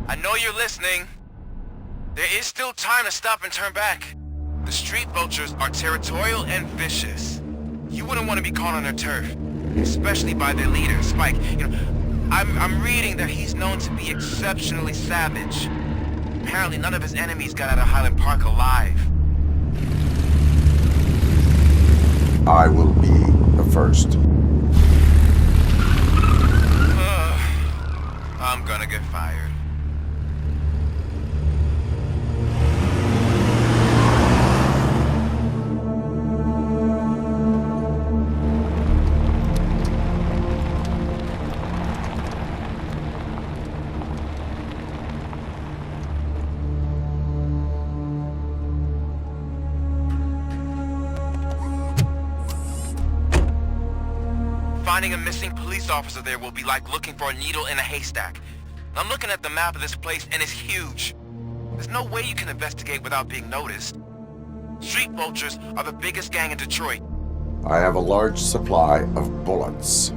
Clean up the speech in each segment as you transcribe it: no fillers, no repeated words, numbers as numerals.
I know you're listening. There is still time to stop and turn back. The street vultures are territorial and vicious. You wouldn't want to be caught on their turf, especially by their leader, Spike. I'm reading that he's known to be exceptionally savage. Apparently none of his enemies got out of Highland Park alive. I will be the first. I'm gonna get fired. Finding a missing police officer there will be like looking for a needle in a haystack. I'm looking at the map of this place and it's huge. There's no way you can investigate without being noticed. Street vultures are the biggest gang in Detroit. I have a large supply of bullets.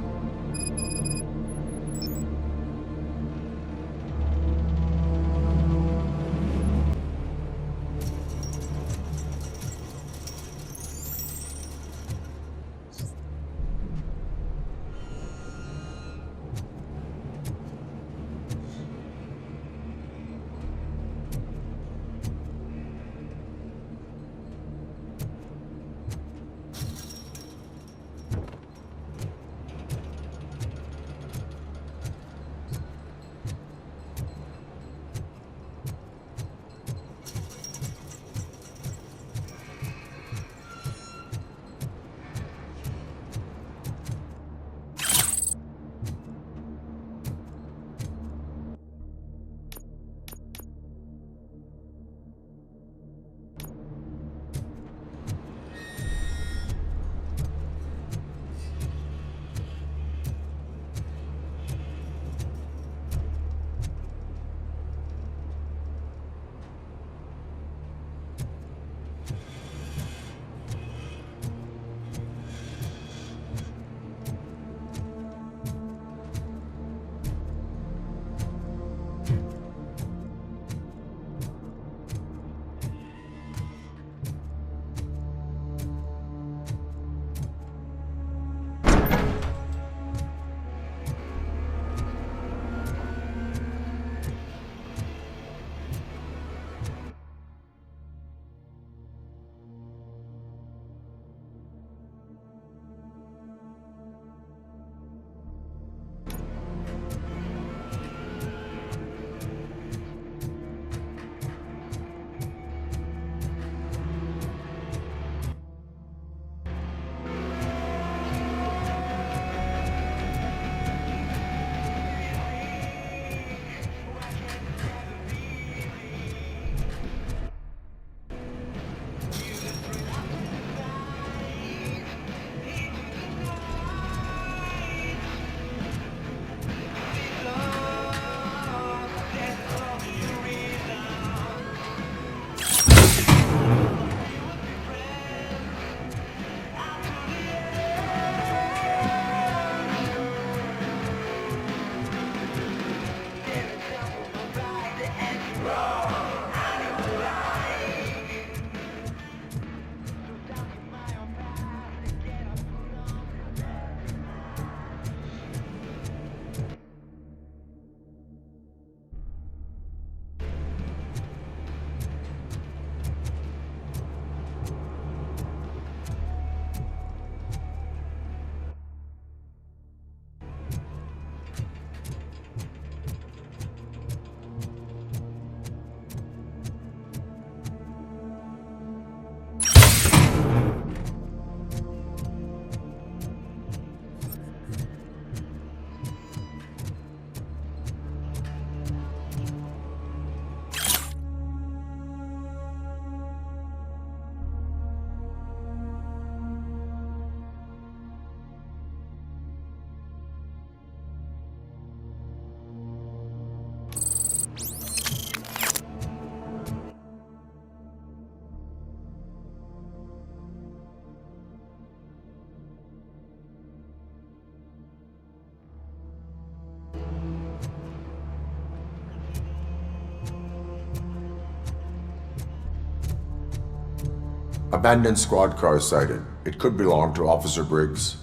Abandoned squad car sighted. It could belong to Officer Briggs.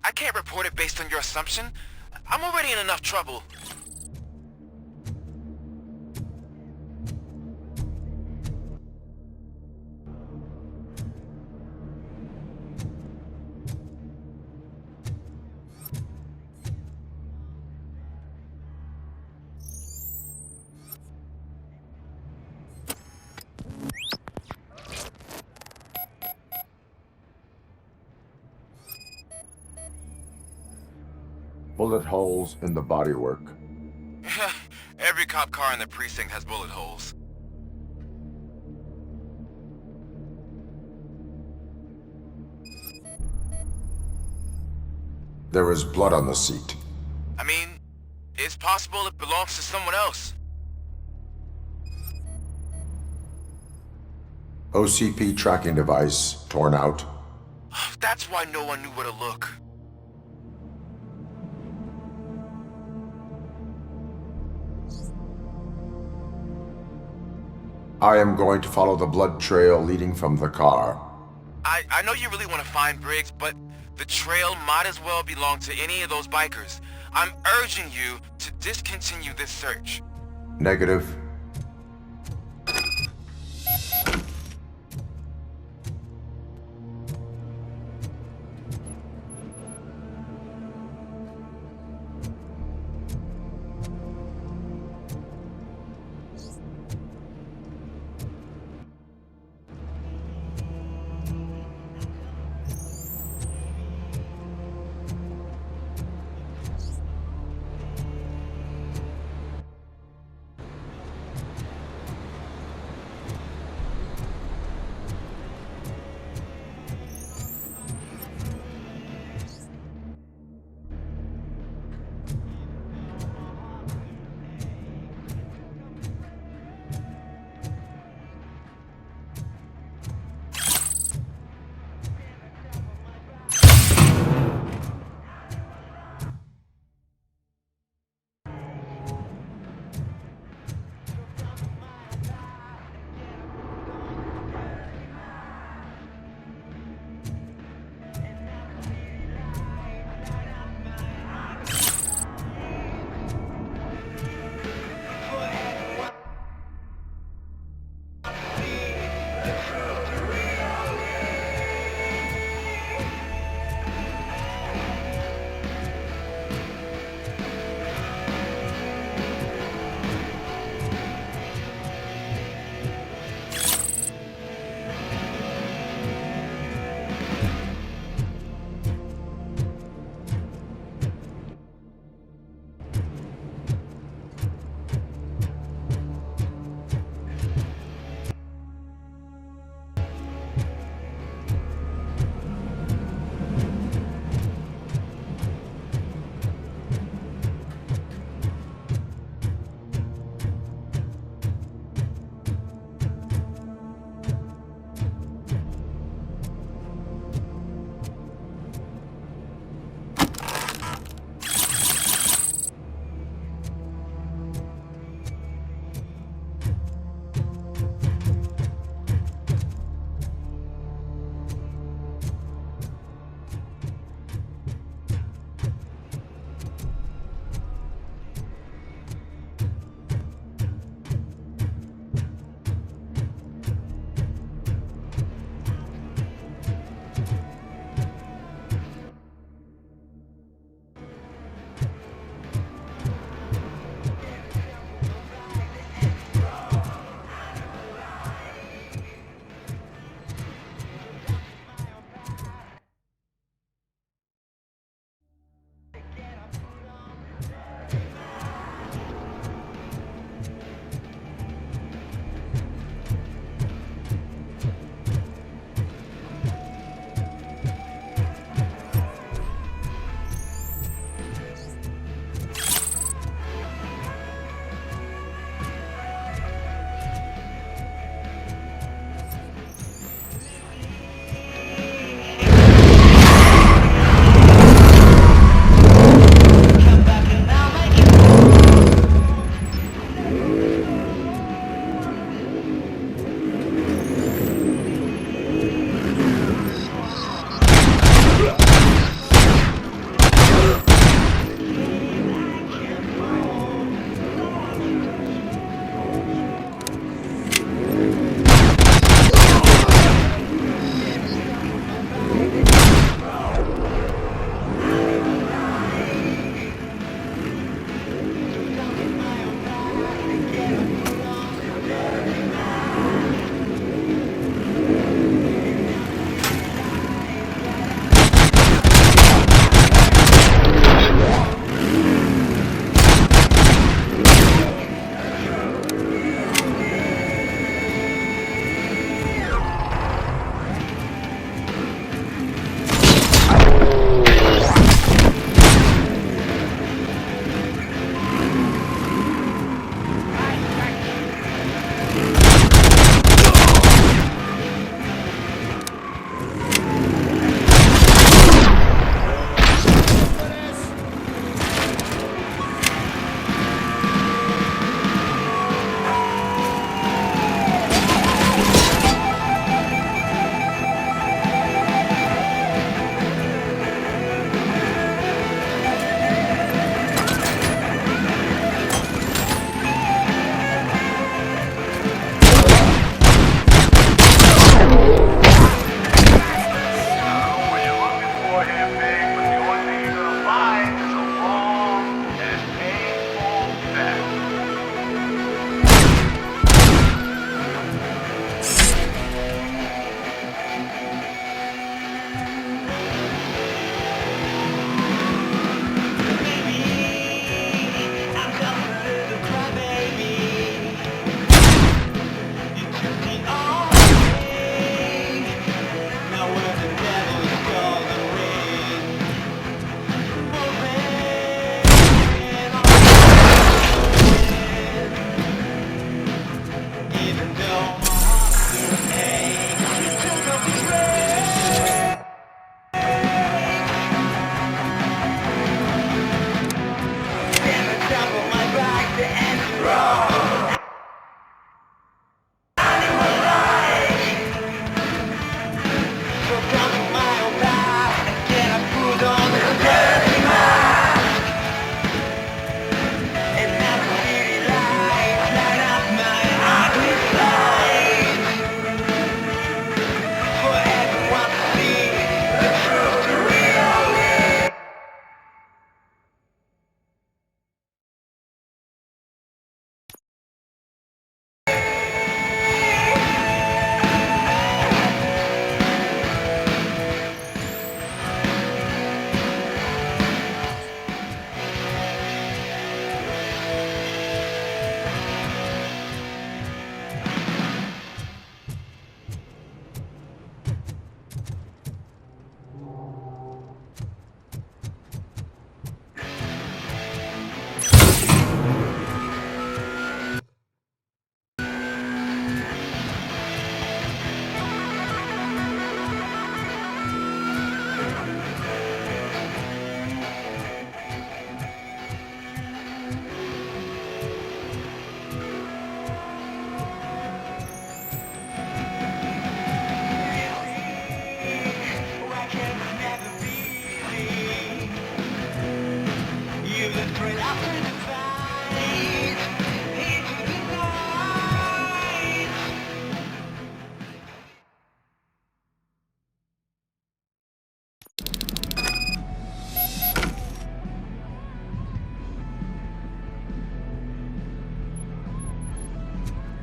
I can't report it based on your assumption. I'm already in enough trouble. Bullet holes in the bodywork. Every cop car in the precinct has bullet holes. There is blood on the seat. I mean, it's possible it belongs to someone else. OCP tracking device torn out. That's why no one knew where to look. I am going to follow the blood trail leading from the car. I know you really want to find Briggs, but the trail might as well belong to any of those bikers. I'm urging you to discontinue this search. Negative.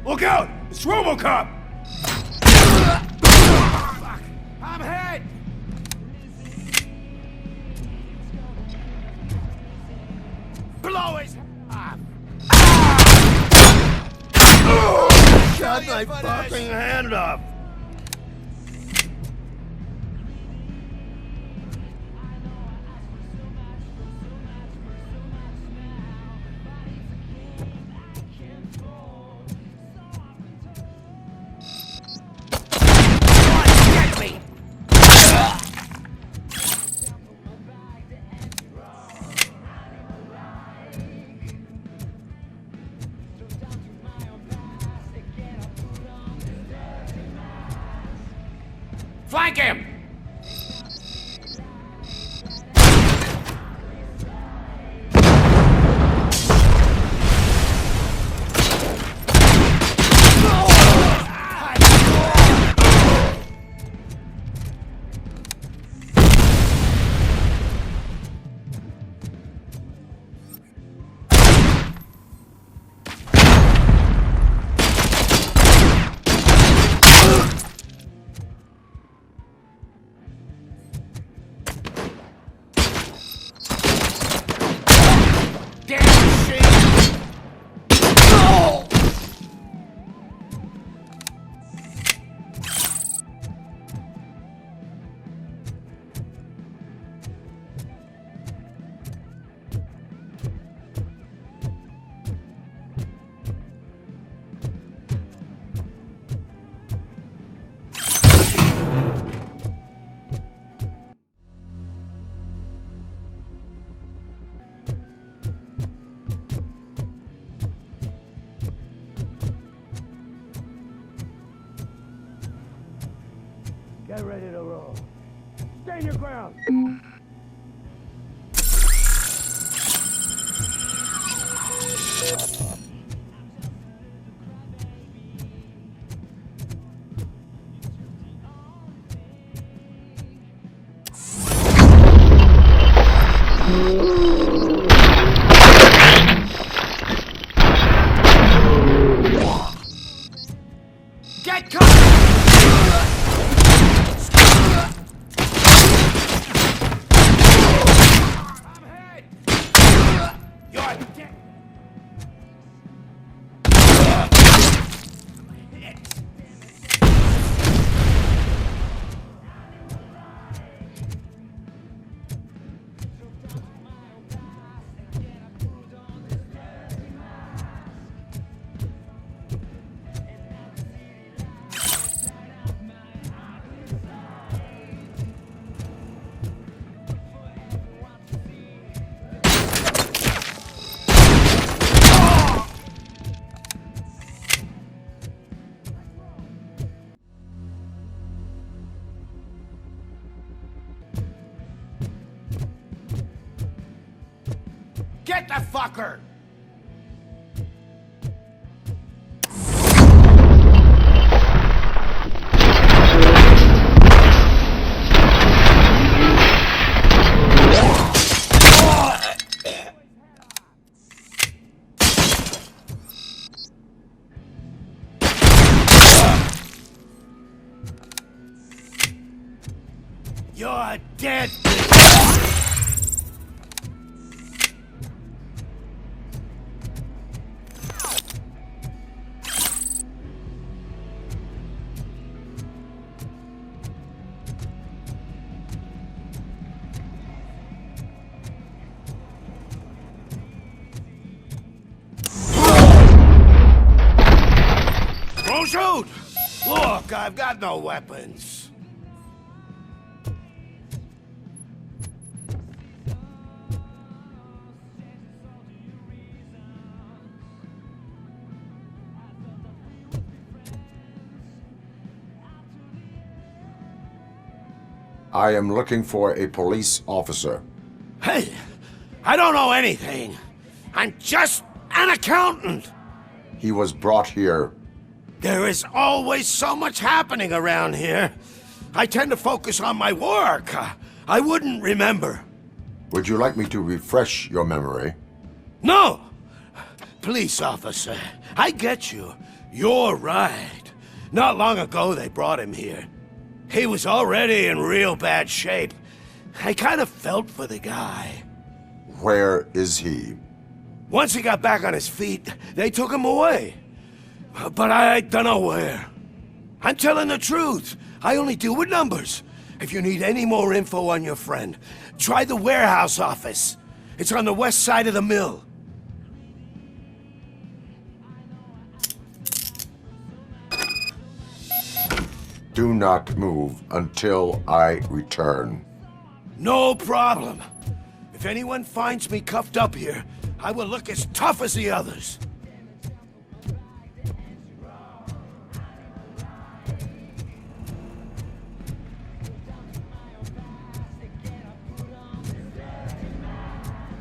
Look out! It's Robocop! Fuck! I'm hit! Blow his off! Shut my fucking hand up! Flank him! Get ready to roll. Stand your ground. Get caught! Get the fucker! You're dead! Don't shoot! Look, I've got no weapons. I am looking for a police officer. Hey, I don't know anything. I'm just an accountant. He was brought here. There is always so much happening around here. I tend to focus on my work. I wouldn't remember. Would you like me to refresh your memory? No! Police officer, I get you. You're right. Not long ago they brought him here. He was already in real bad shape. I kind of felt for the guy. Where is he? Once he got back on his feet, they took him away. But I don't know where. I'm telling the truth. I only deal with numbers. If you need any more info on your friend, try the warehouse office. It's on the west side of the mill. Do not move until I return. No problem. If anyone finds me cuffed up here, I will look as tough as the others.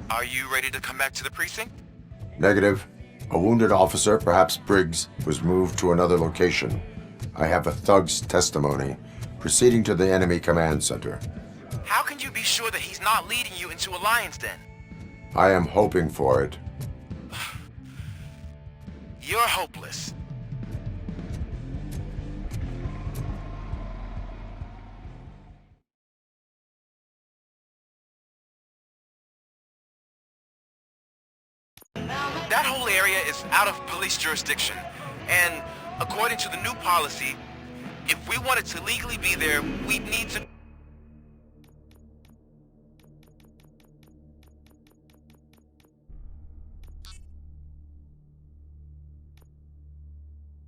Are you ready to come back to the precinct? Negative. A wounded officer, perhaps Briggs, was moved to another location. I have a thug's testimony, proceeding to the enemy command center. How can you be sure that he's not leading you into a lion's den? I am hoping for it. You're hopeless. That whole area is out of police jurisdiction, and according to the new policy, if we wanted to legally be there, we'd need to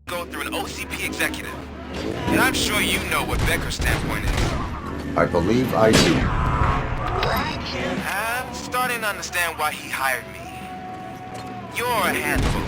go through an OCP executive. And I'm sure you know what Becker's standpoint is. I believe I do. I'm starting to understand why he hired me. You're a handful.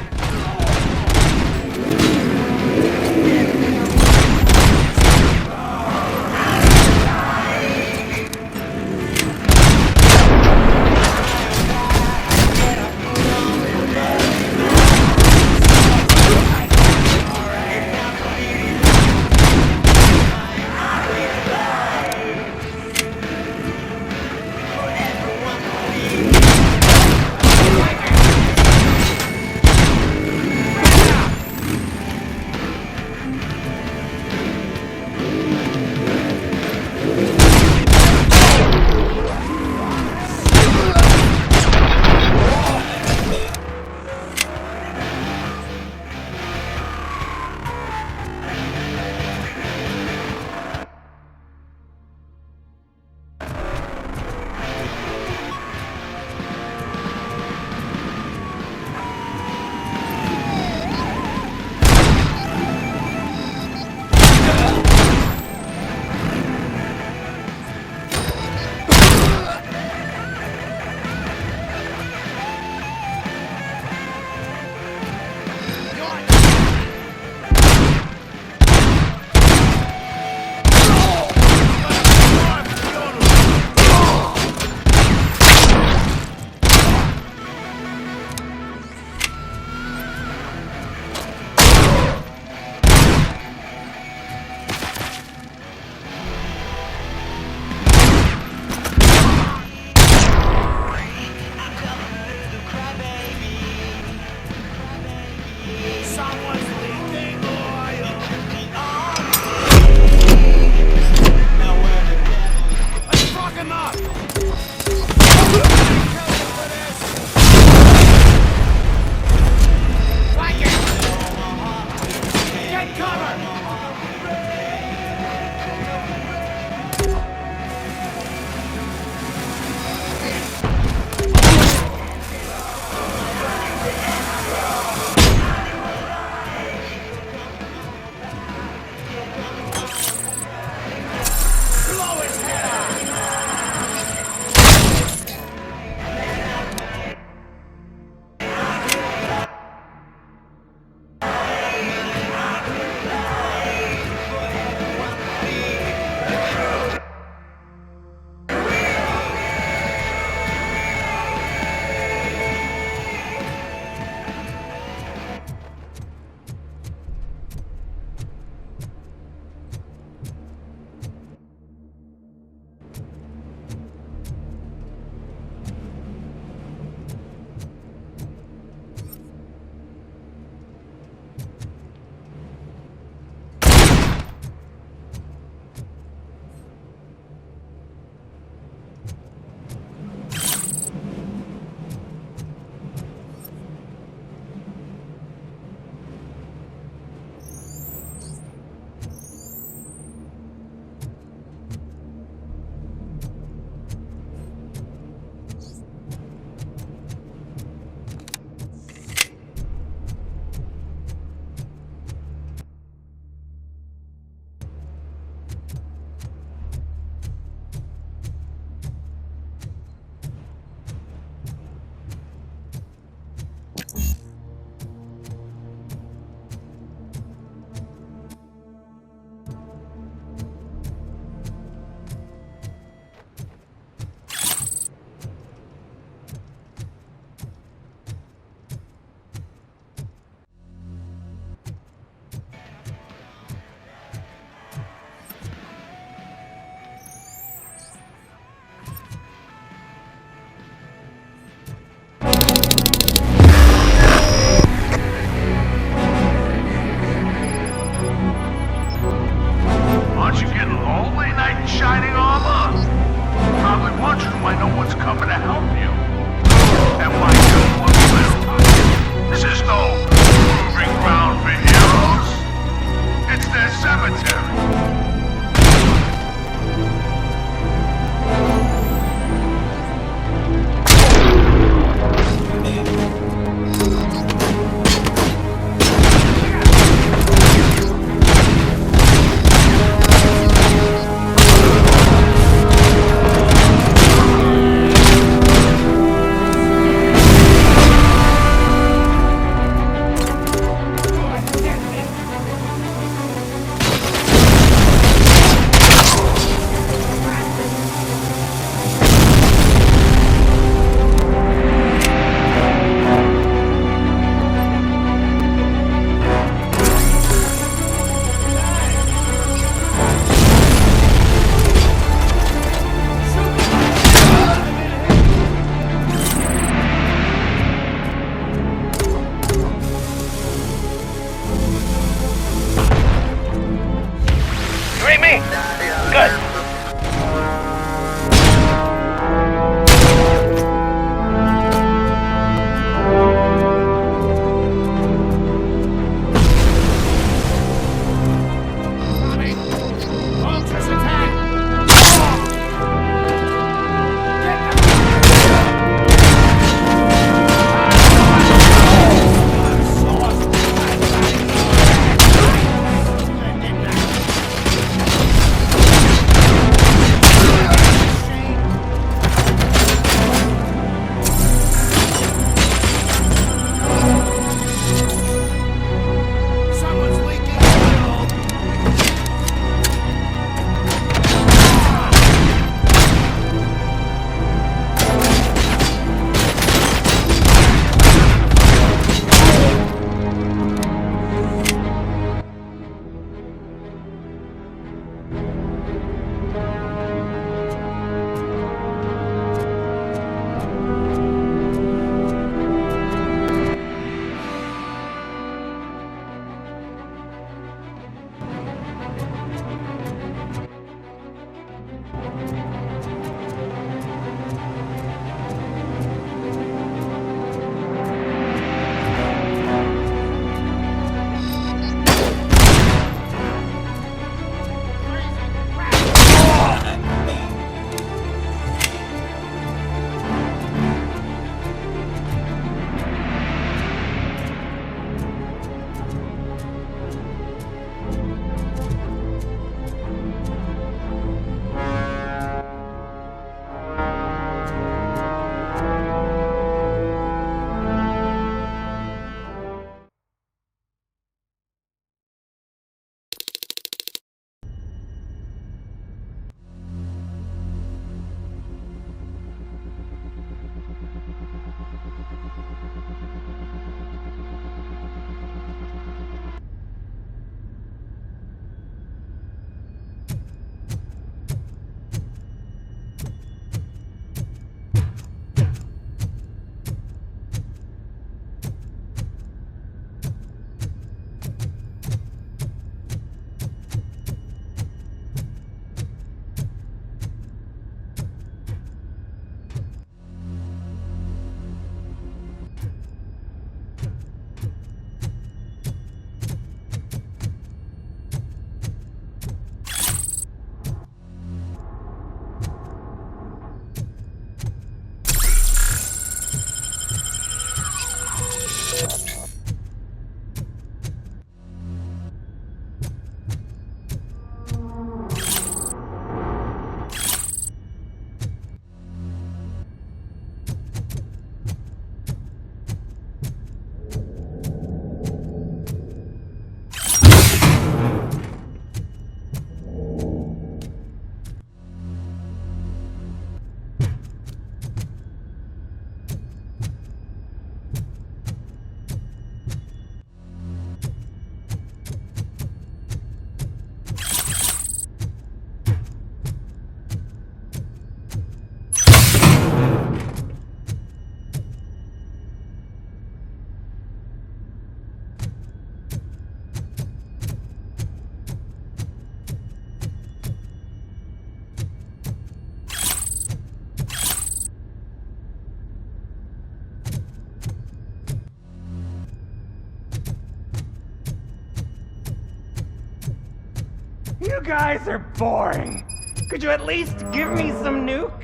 You guys are boring. Could you at least give me some nuke?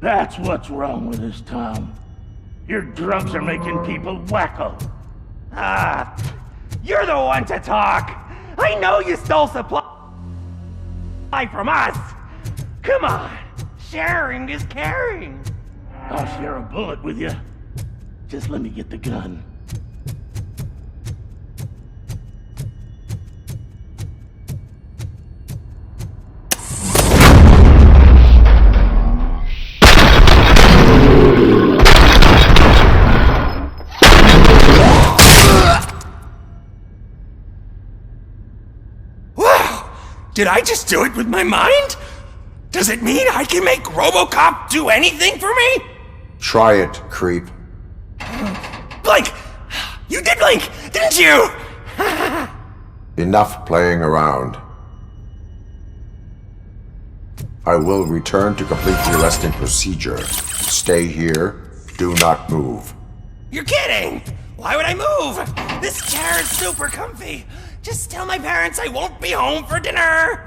That's what's wrong with this town. Your drugs are making people wacko. Ah, you're the one to talk. I know you stole supply from us. Come on, sharing is caring. I'll share a bullet with you. Just let me get the gun. Did I just do it with my mind? Does it mean I can make Robocop do anything for me? Try it, creep. Blink! You did blink, didn't you? Enough playing around. I will return to complete the arresting procedure. Stay here. Do not move. You're kidding! Why would I move? This chair is super comfy. Just tell my parents I won't be home for dinner.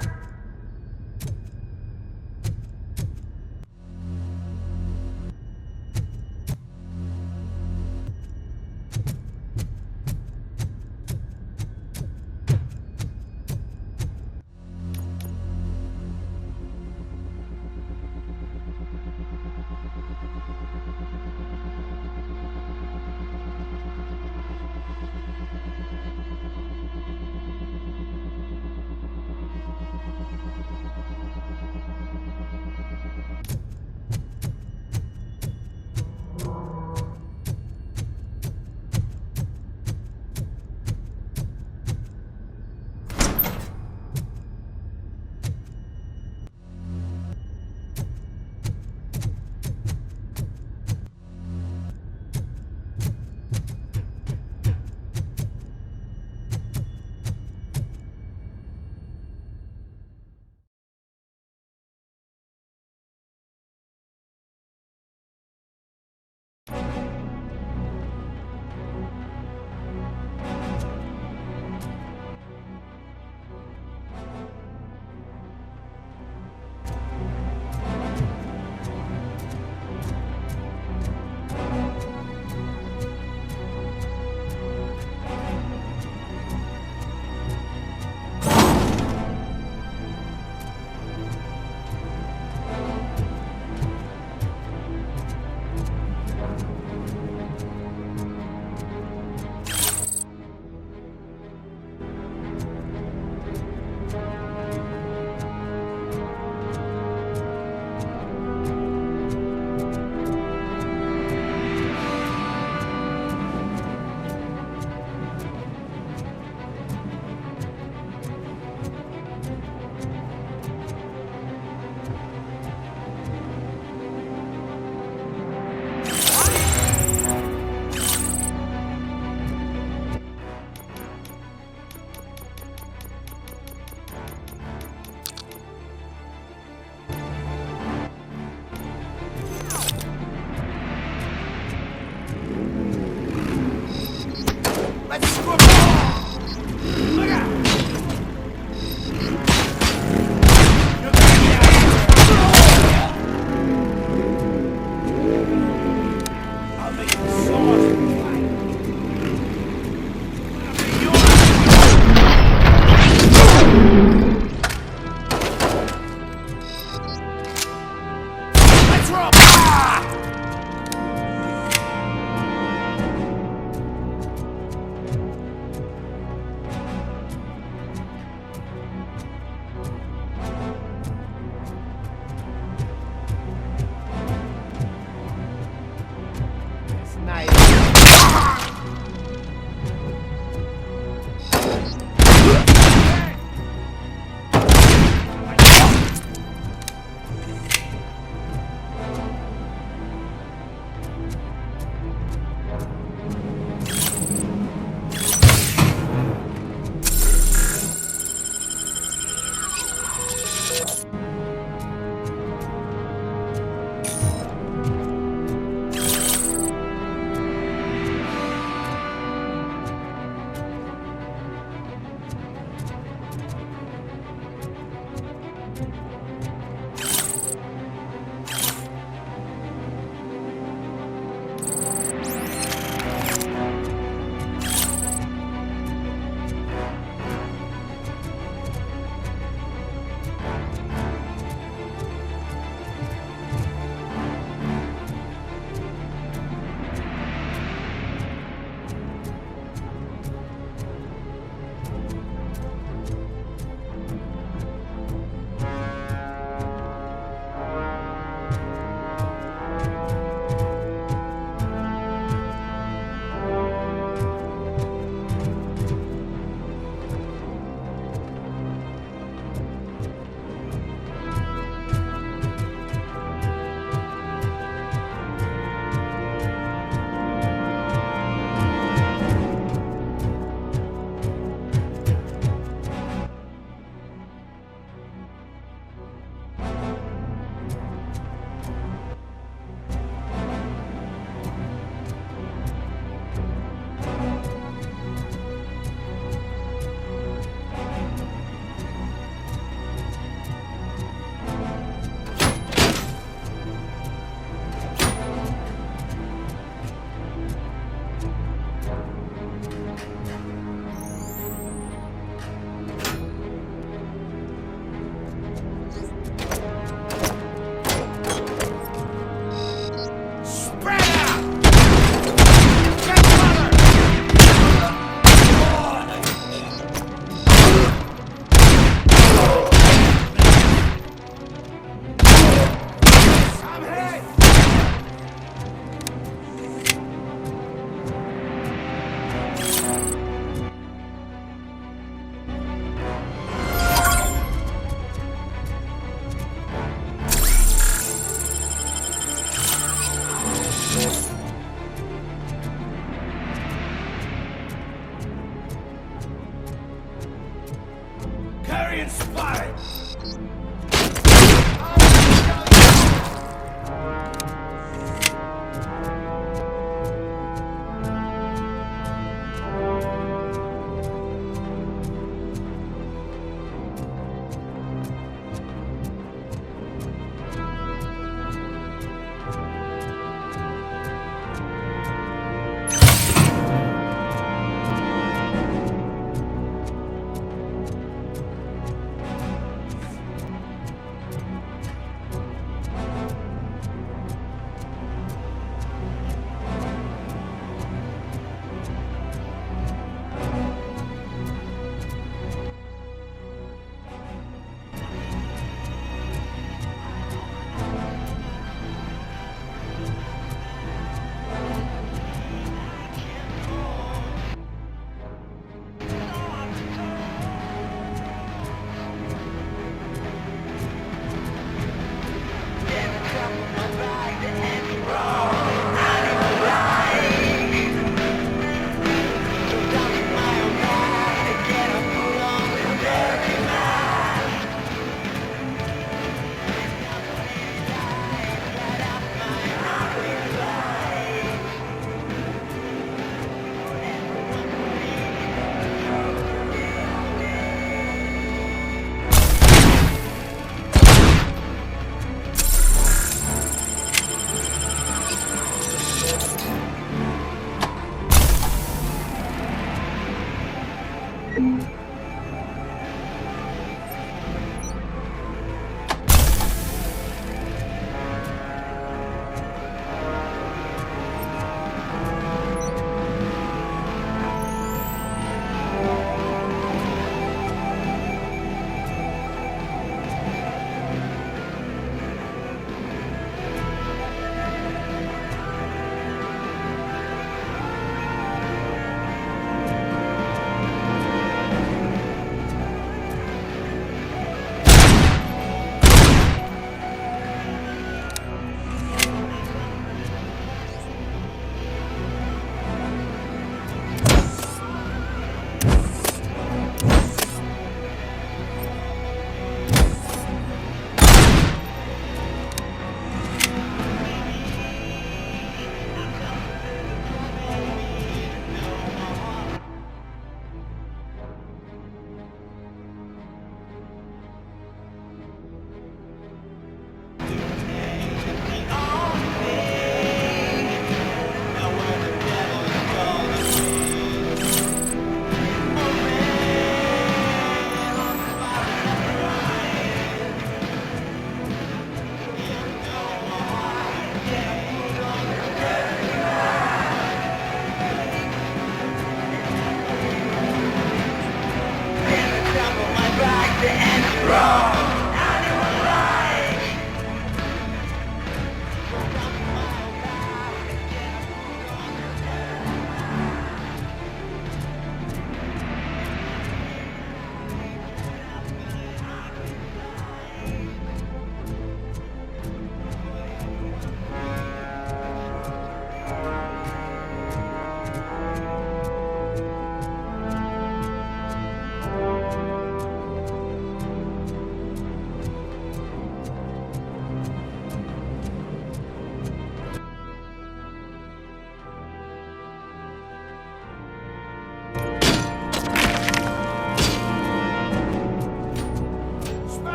Carrying spotted!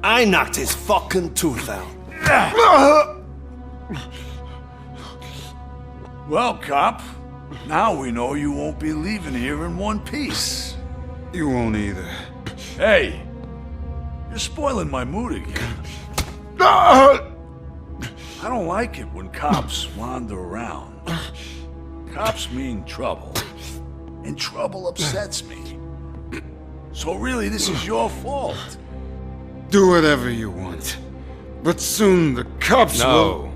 I knocked his fucking tooth out. Well, cop, now we know you won't be leaving here in one piece. You won't either. Hey, you're spoiling my mood again. I don't like it when cops wander around. Cops mean trouble, and trouble upsets me. So really, this is your fault. Do whatever you want. But soon the cops will...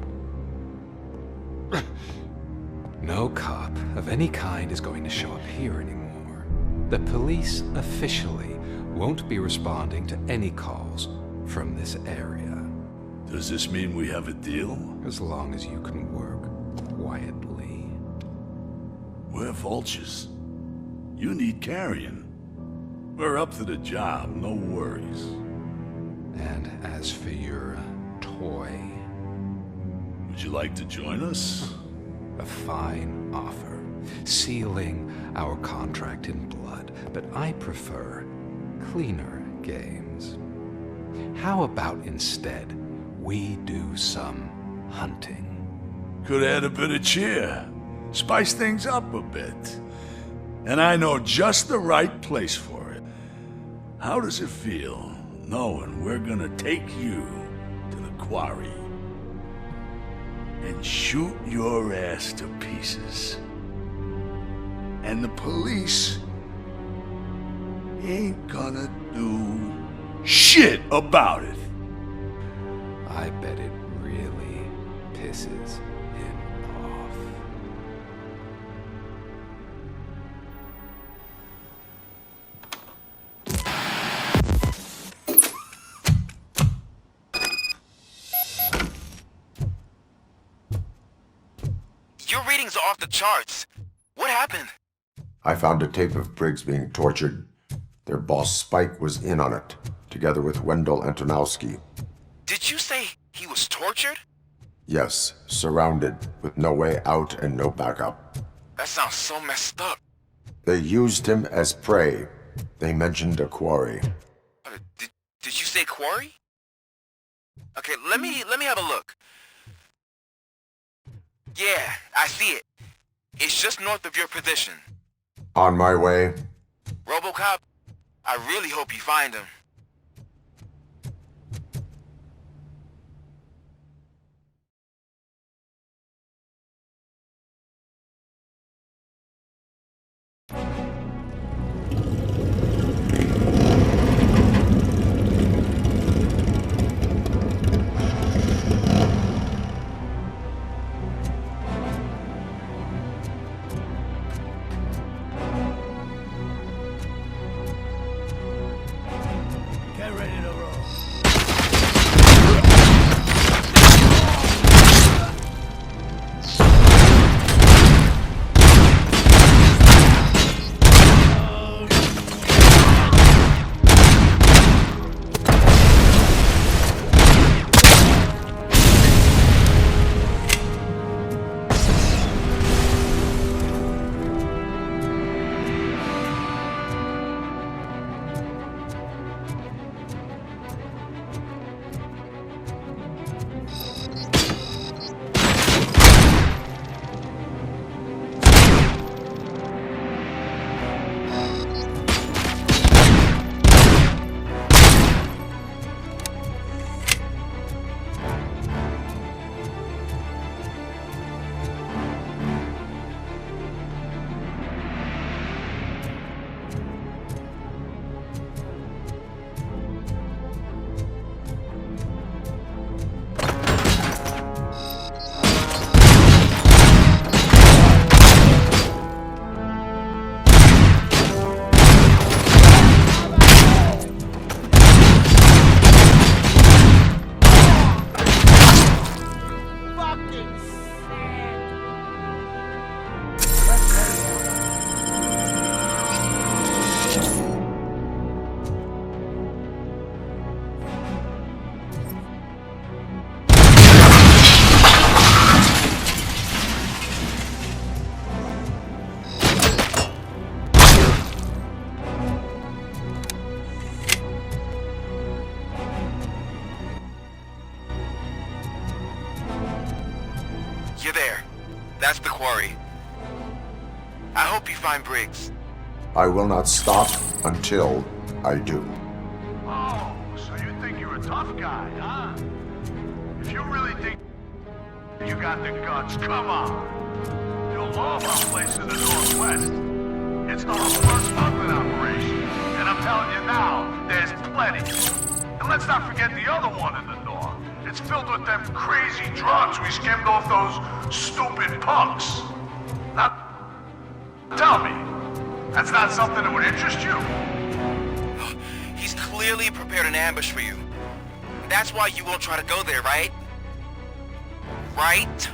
No cop of any kind is going to show up here anymore. The police officially won't be responding to any calls from this area. Does this mean we have a deal? As long as you can work quietly. We're vultures. You need carrion. We're up to the job, no worries. And as for your toy, Would you like to join us? a fine offer, sealing our contract in blood, but I prefer cleaner games. How about instead we do some hunting? Could add a bit of cheer. Spice things up a bit. And I know just the right place for it. How does it feel knowing we're gonna take you to the quarry and shoot your ass to pieces? And the police ain't gonna do shit about it. I bet it really pisses him off. Your readings are off the charts. What happened? I found a tape of Briggs being tortured. Their boss Spike was in on it, together with Wendell Antonowski. Did you say he was tortured? Yes, surrounded, with no way out and no backup. That sounds so messed up. They used him as prey. They mentioned a quarry. Did you say quarry? Okay, let me have a look. Yeah, I see it. It's just north of your position. On my way. Robocop, I really hope you find him. That's the quarry. I hope you find Briggs. I will not stop until I do. Oh, so you think you're a tough guy, huh? If you really think you got the guts, come on. You'll love our place in the Northwest. It's not a first smuggling operation. And I'm telling you now, there's plenty. And let's not forget the other one in the north. It's filled with them crazy drugs we skimmed off those stupid punks. Now, tell me, that's not something that would interest you? He's clearly prepared an ambush for you. That's why you won't try to go there, right? Right?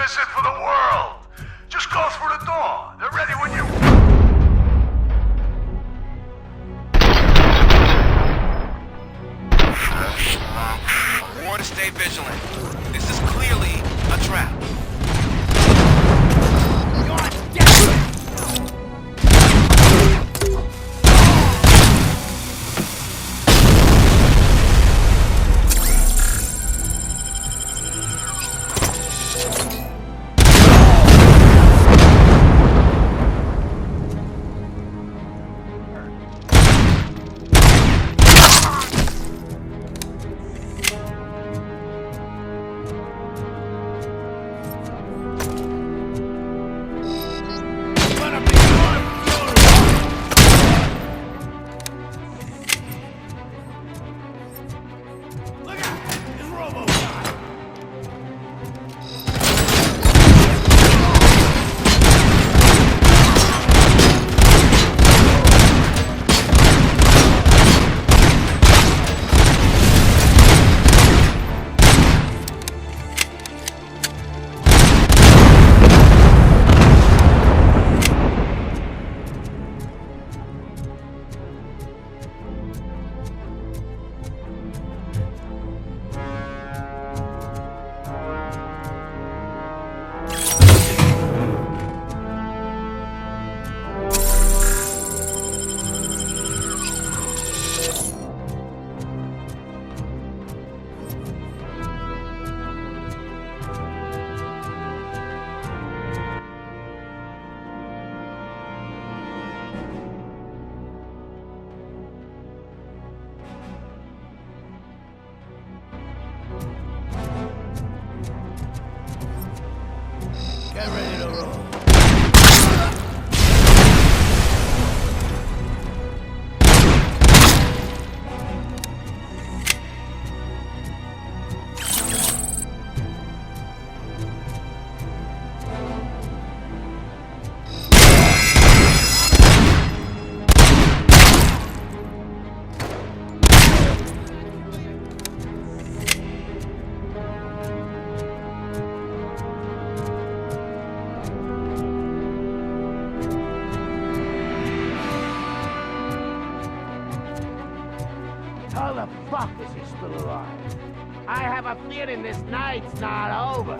innocent for the world. Just go through the door. They're ready when you... More to stay vigilant. This is clearly a trap. Get ready to roll. How the fuck is he still alive? I have a feeling this night's not over.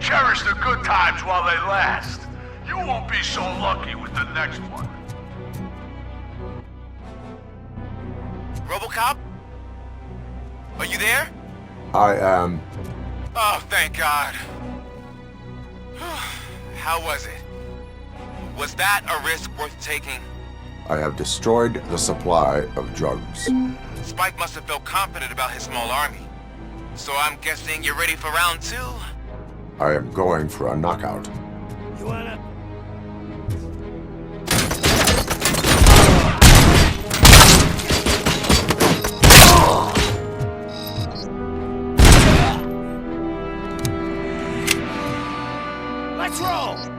Cherish the good times while they last. You won't be so lucky with the next one. Robocop? Are you there? I am. Oh, thank God. How was it? Was that a risk worth taking? I have destroyed the supply of drugs. Spike must have felt confident about his small army. So I'm guessing you're ready for round 2? I am going for a knockout. You wanna... Let's roll!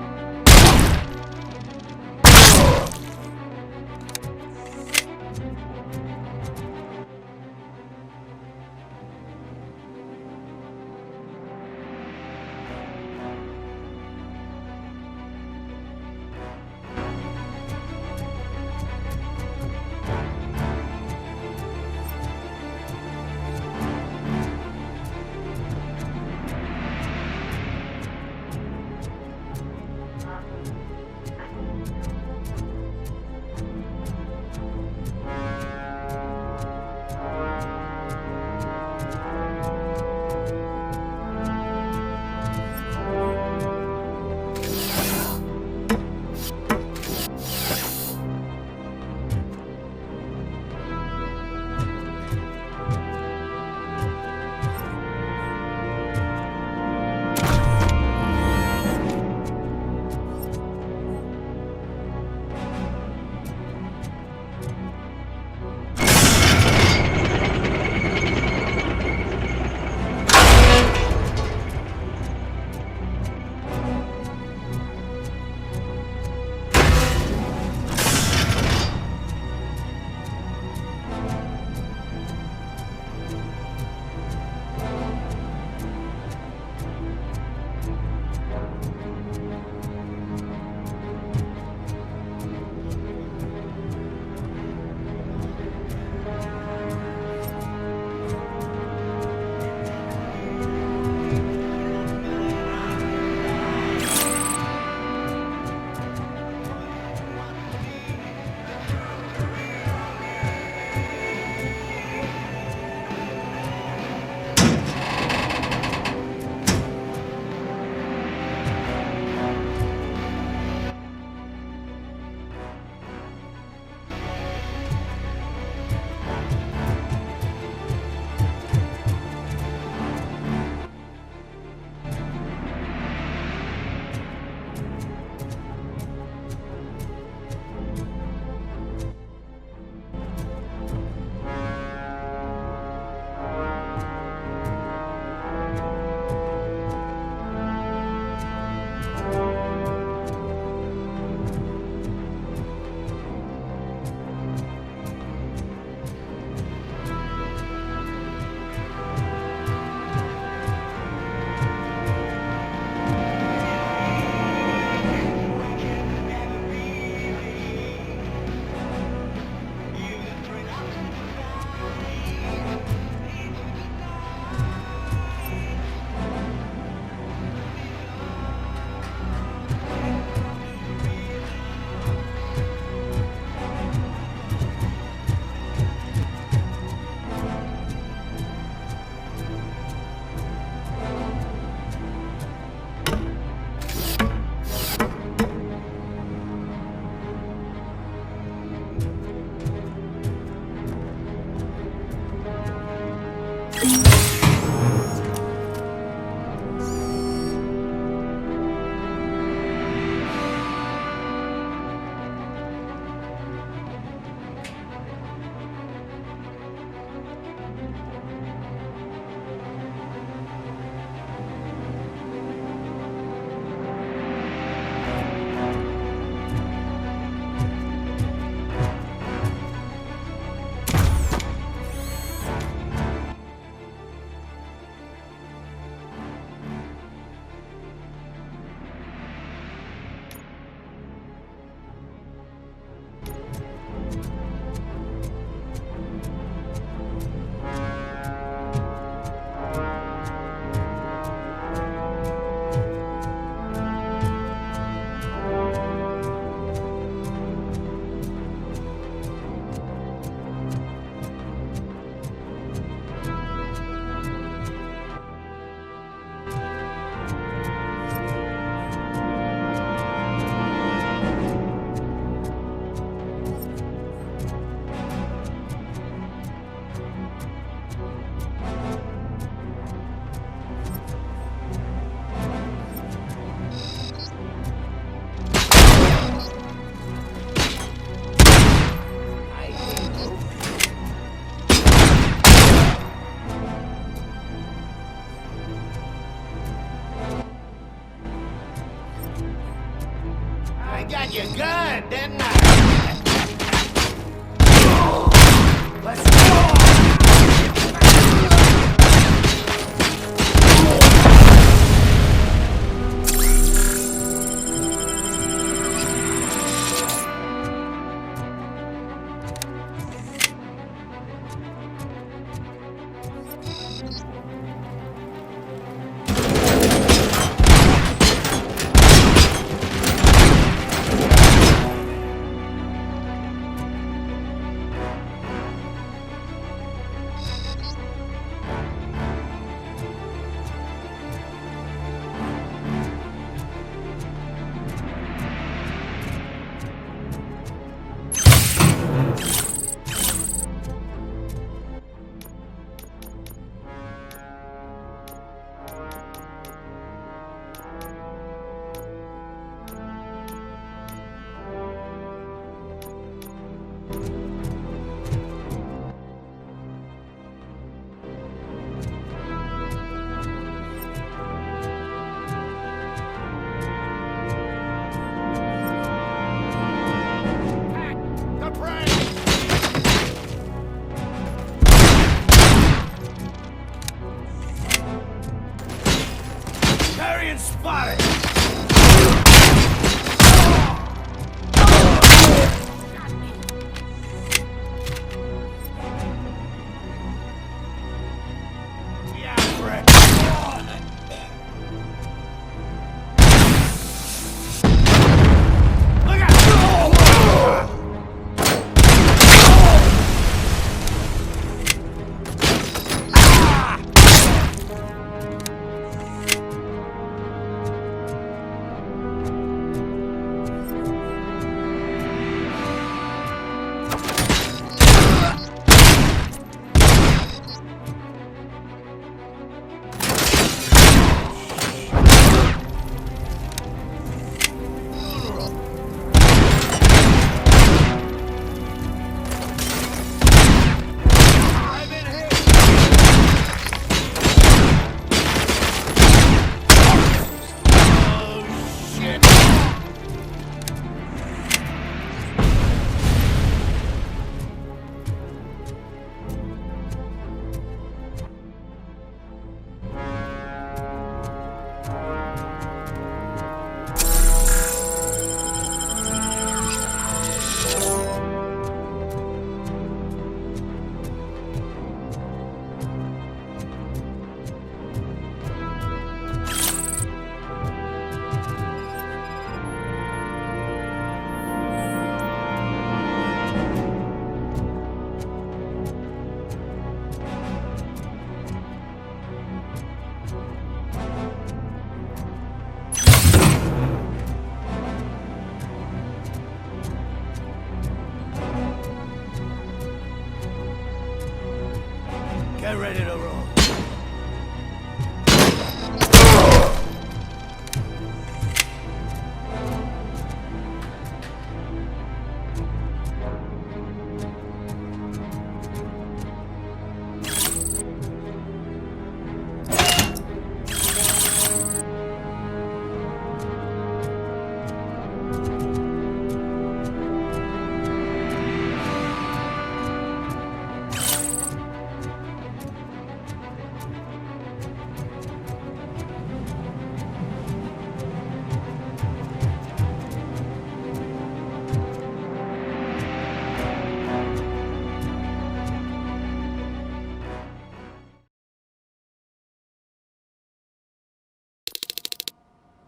Get ready to roll.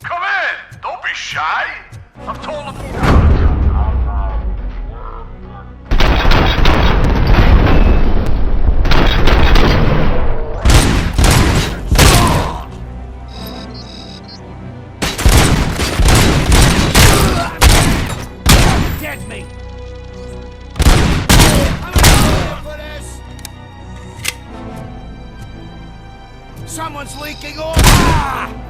Come in! Don't be shy! I've told him... Get me! Someone's leaking oil! Ah!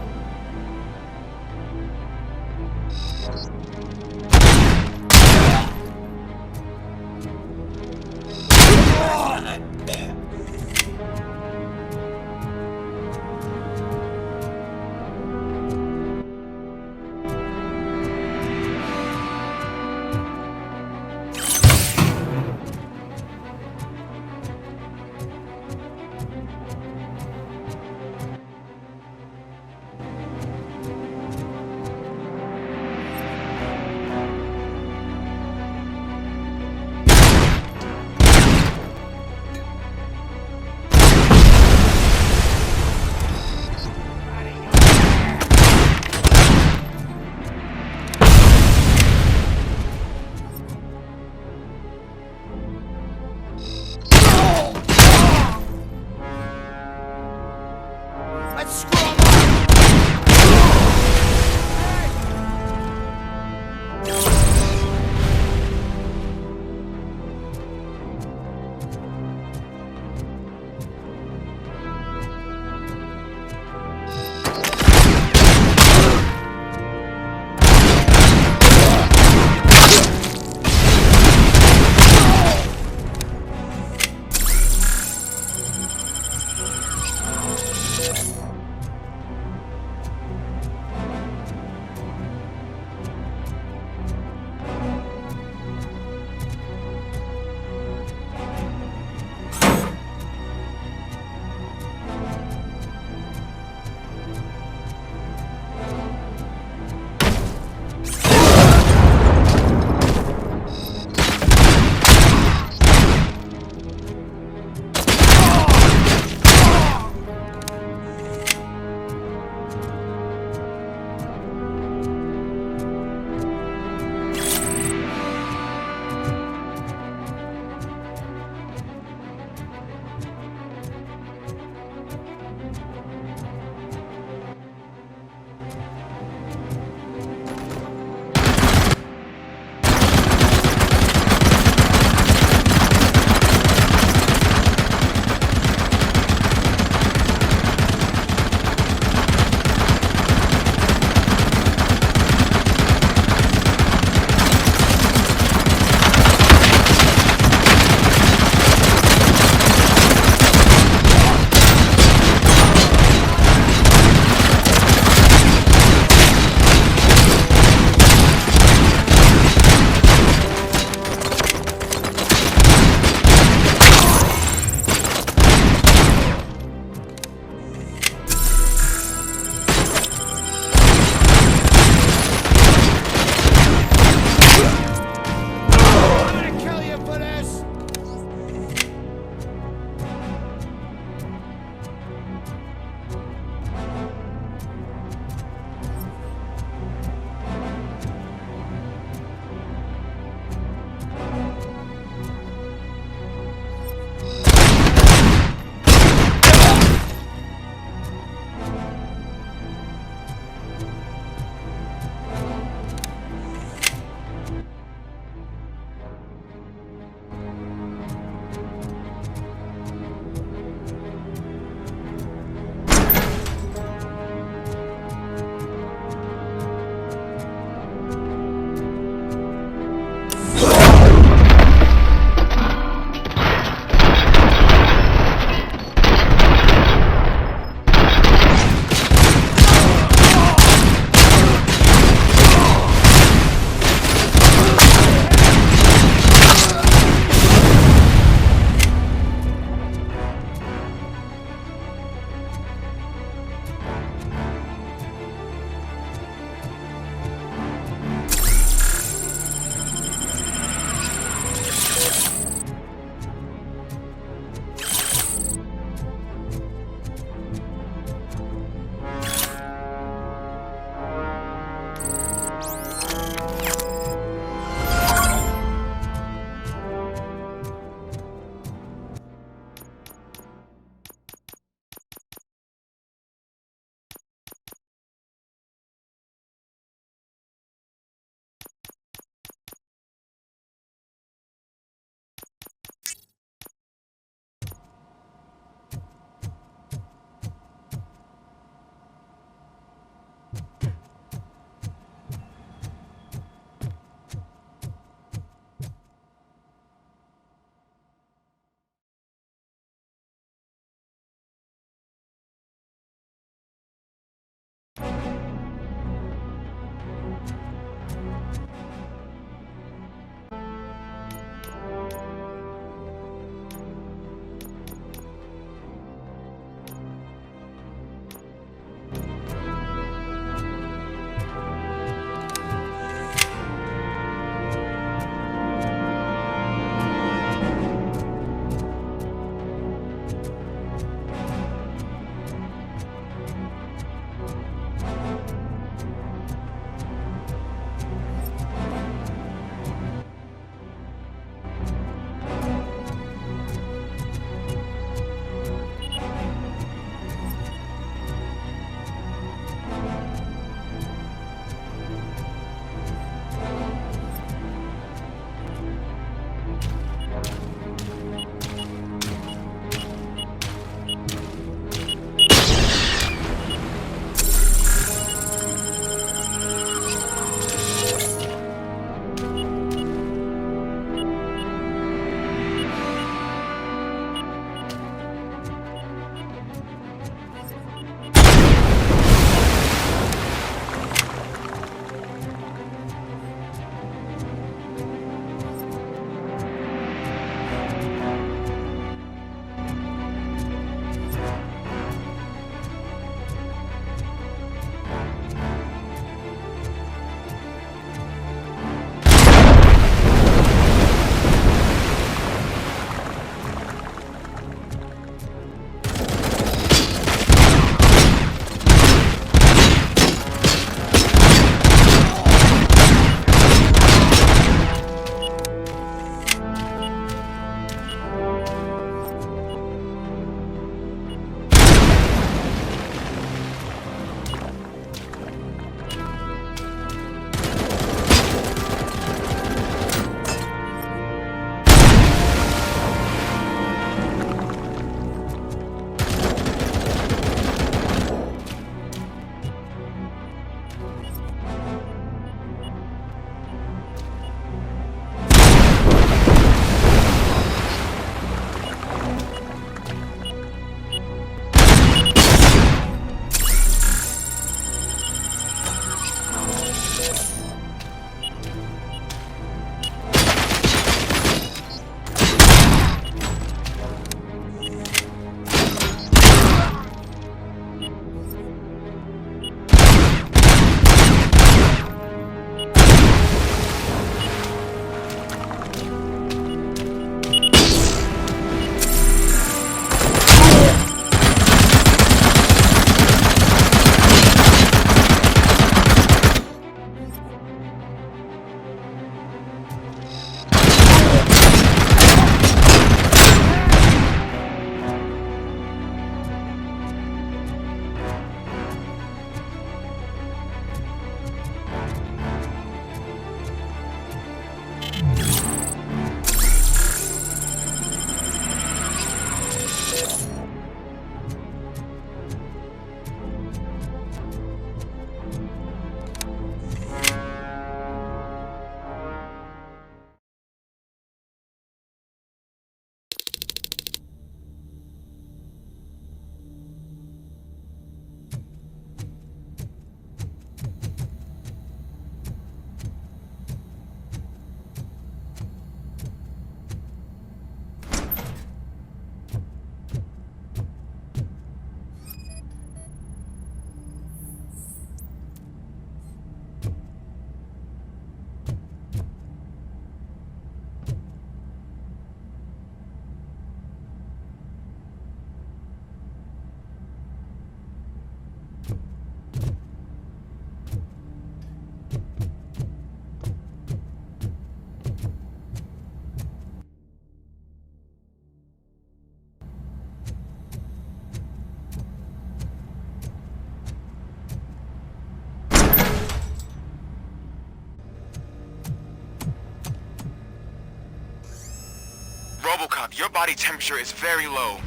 Robocop, your body temperature is very low.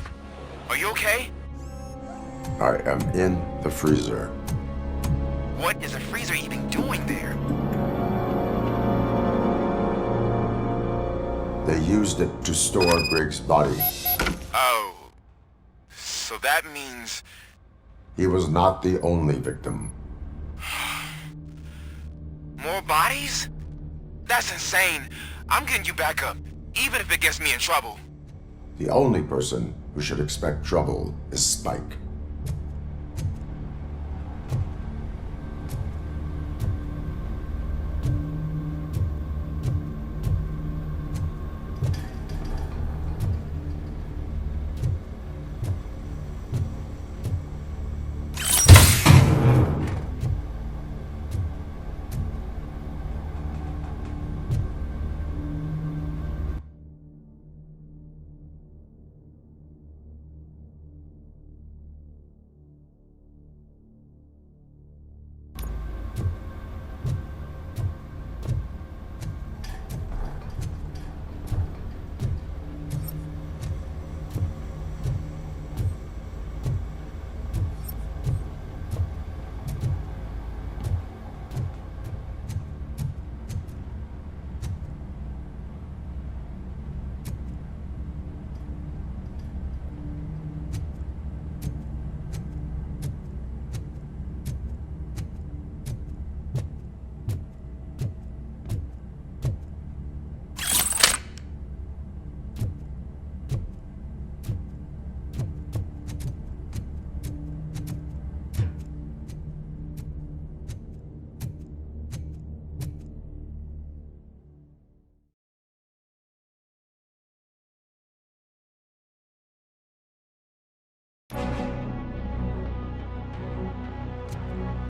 Are you okay? I am in the freezer. What is the freezer even doing there? They used it to store Briggs' body. Oh. So that means... He was not the only victim. More bodies? That's insane. I'm getting you back up, even if it gets me in trouble. The only person who should expect trouble is Spike.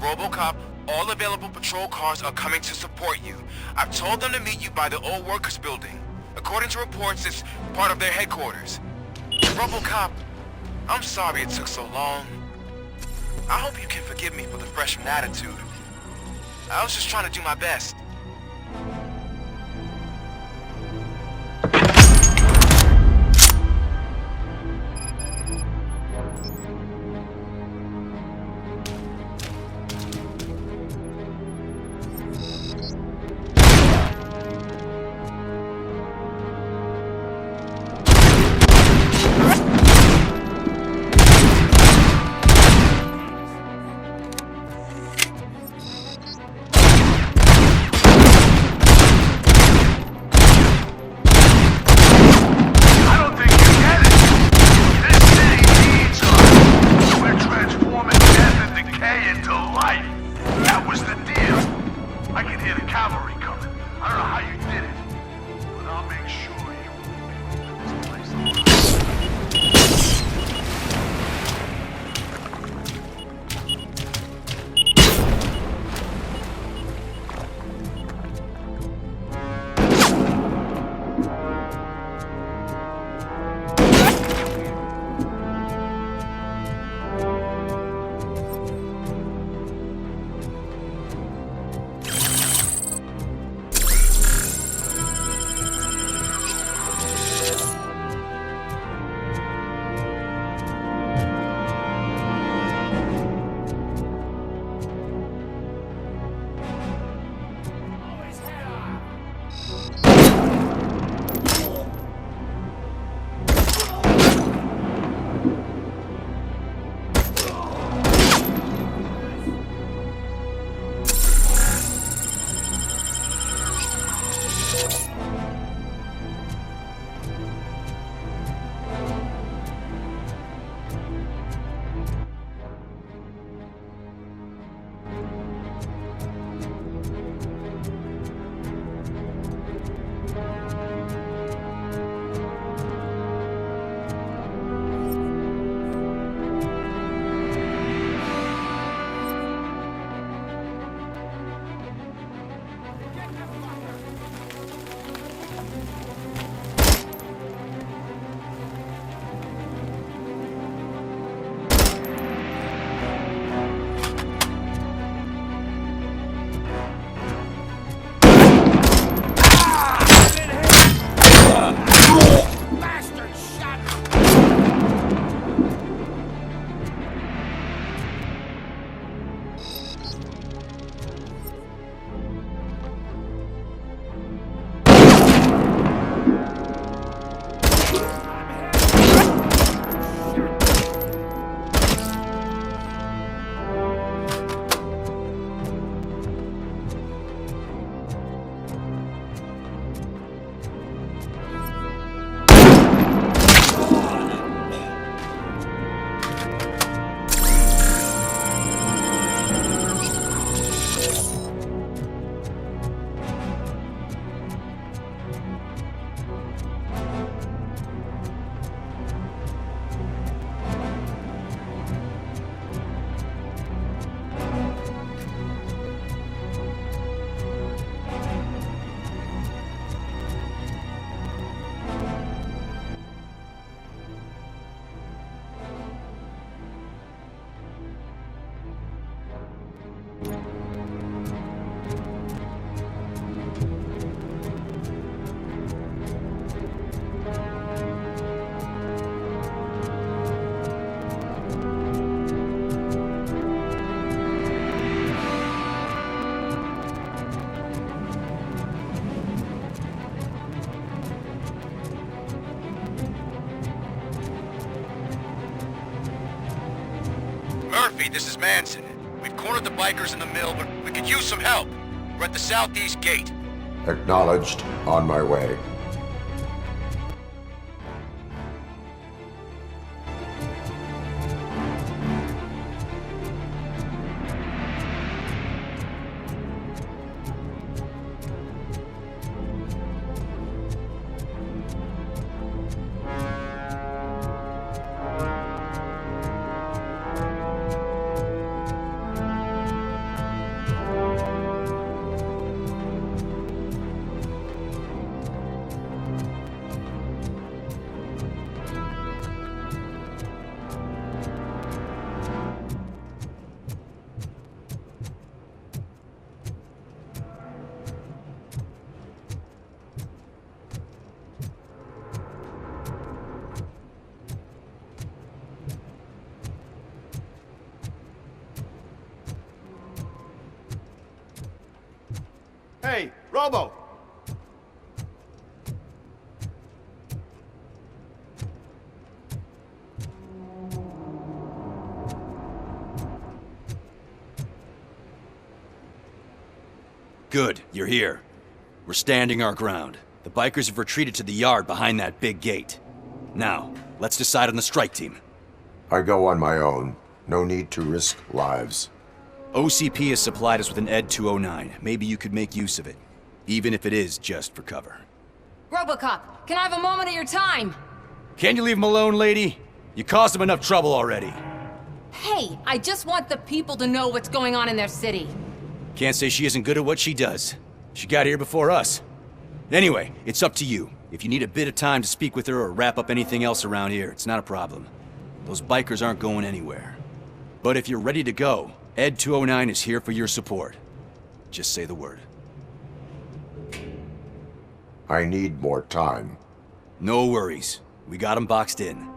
Robocop, all available patrol cars are coming to support you. I've told them to meet you by the old workers building. According to reports, it's part of their headquarters. Robocop, I'm sorry it took so long. I hope you can forgive me for the freshman attitude. I was just trying to do my best. Murphy, this is Manson. We've cornered the bikers in the mill, but we could use some help. We're at the southeast gate. Acknowledged. On my way. Hey, Robo! Good, you're here. We're standing our ground. The bikers have retreated to the yard behind that big gate. Now, let's decide on the strike team. I go on my own. No need to risk lives. OCP has supplied us with an ED 209. Maybe you could make use of it, even if it is just for cover. Robocop, can I have a moment of your time? Can you leave him alone, lady? You caused him enough trouble already. Hey, I just want the people to know what's going on in their city. Can't say she isn't good at what she does. She got here before us. Anyway, it's up to you. If you need a bit of time to speak with her or wrap up anything else around here, it's not a problem. Those bikers aren't going anywhere. But if you're ready to go, ED 209 is here for your support. Just say the word. I need more time. No worries. We got him boxed in.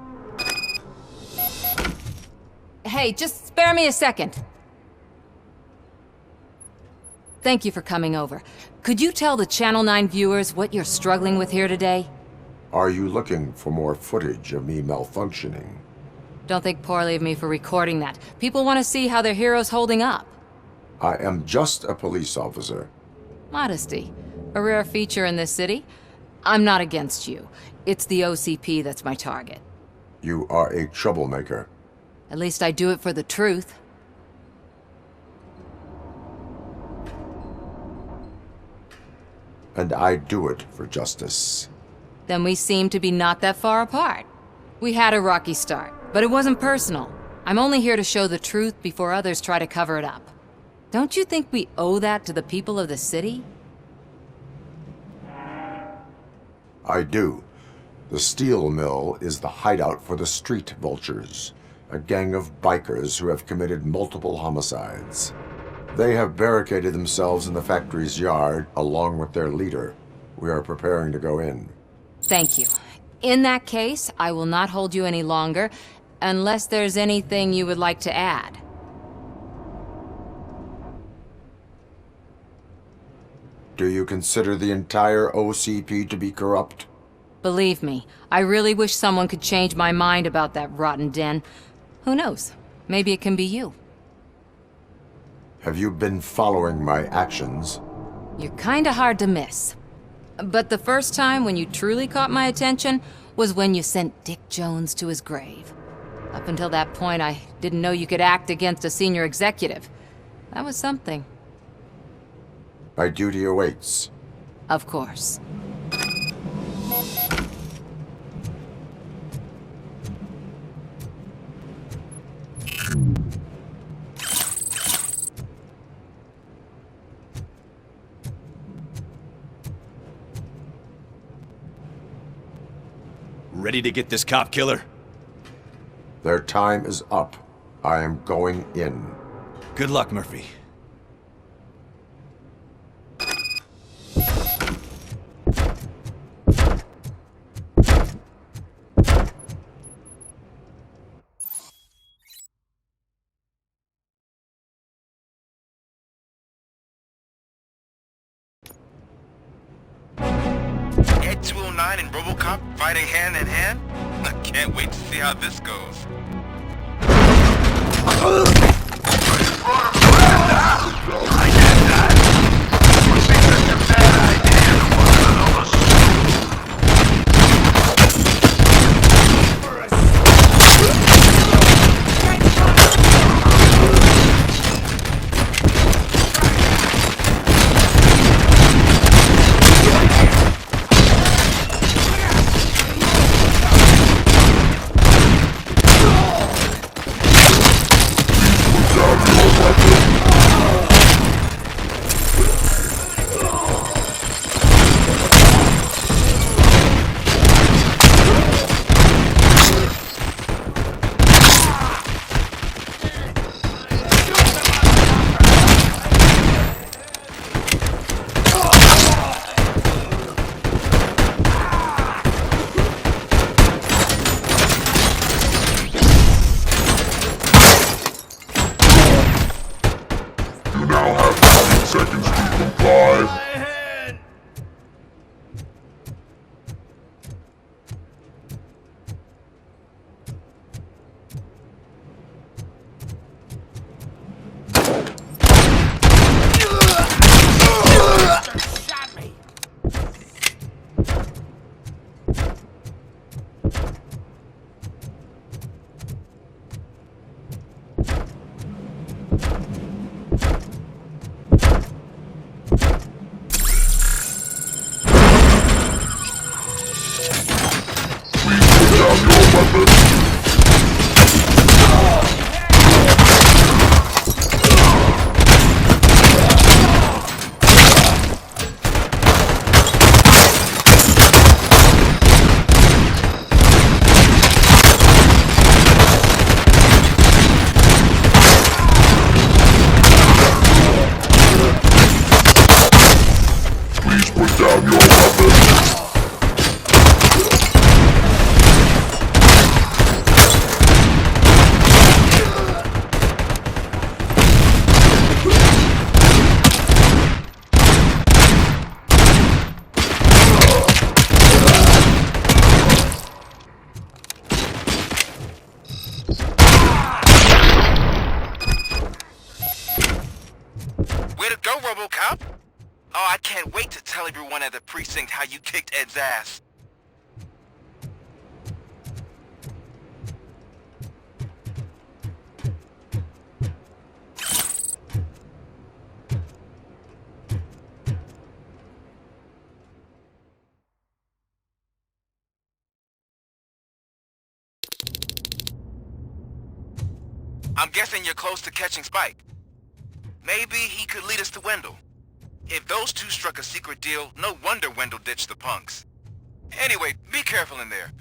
Hey, just spare me a second. Thank you for coming over. Could you tell the Channel 9 viewers what you're struggling with here today? Are you looking for more footage of me malfunctioning? Don't think poorly of me for recording that. People want to see how their hero's holding up. I am just a police officer. Modesty. A rare feature in this city. I'm not against you. It's the OCP that's my target. You are a troublemaker. At least I do it for the truth. And I do it for justice. Then we seem to be not that far apart. We had a rocky start, but it wasn't personal. I'm only here to show the truth before others try to cover it up. Don't you think we owe that to the people of the city? I do. The steel mill is the hideout for the street vultures, a gang of bikers who have committed multiple homicides. They have barricaded themselves in the factory's yard along with their leader. We are preparing to go in. Thank you. In that case, I will not hold you any longer, unless there's anything you would like to add. Do you consider the entire OCP to be corrupt? Believe me, I really wish someone could change my mind about that rotten den. Who knows? Maybe it can be you. Have you been following my actions? You're kinda hard to miss. But the first time when you truly caught my attention was when you sent Dick Jones to his grave. Up until that point, I didn't know you could act against a senior executive. That was something. My duty awaits. Of course. Ready to get this cop killer? Their time is up. I am going in. Good luck, Murphy. Ed 209 and Robocop fighting hand in hand? I can't wait to see how this goes. Way to go, Robocop! Oh, I can't wait to tell everyone at the precinct how you kicked Ed's ass. I'm guessing you're close to catching Spike. Maybe he could lead us to Wendell. If those two struck a secret deal, no wonder Wendell ditched the punks. Anyway, be careful in there.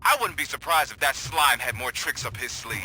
I wouldn't be surprised if that slime had more tricks up his sleeve.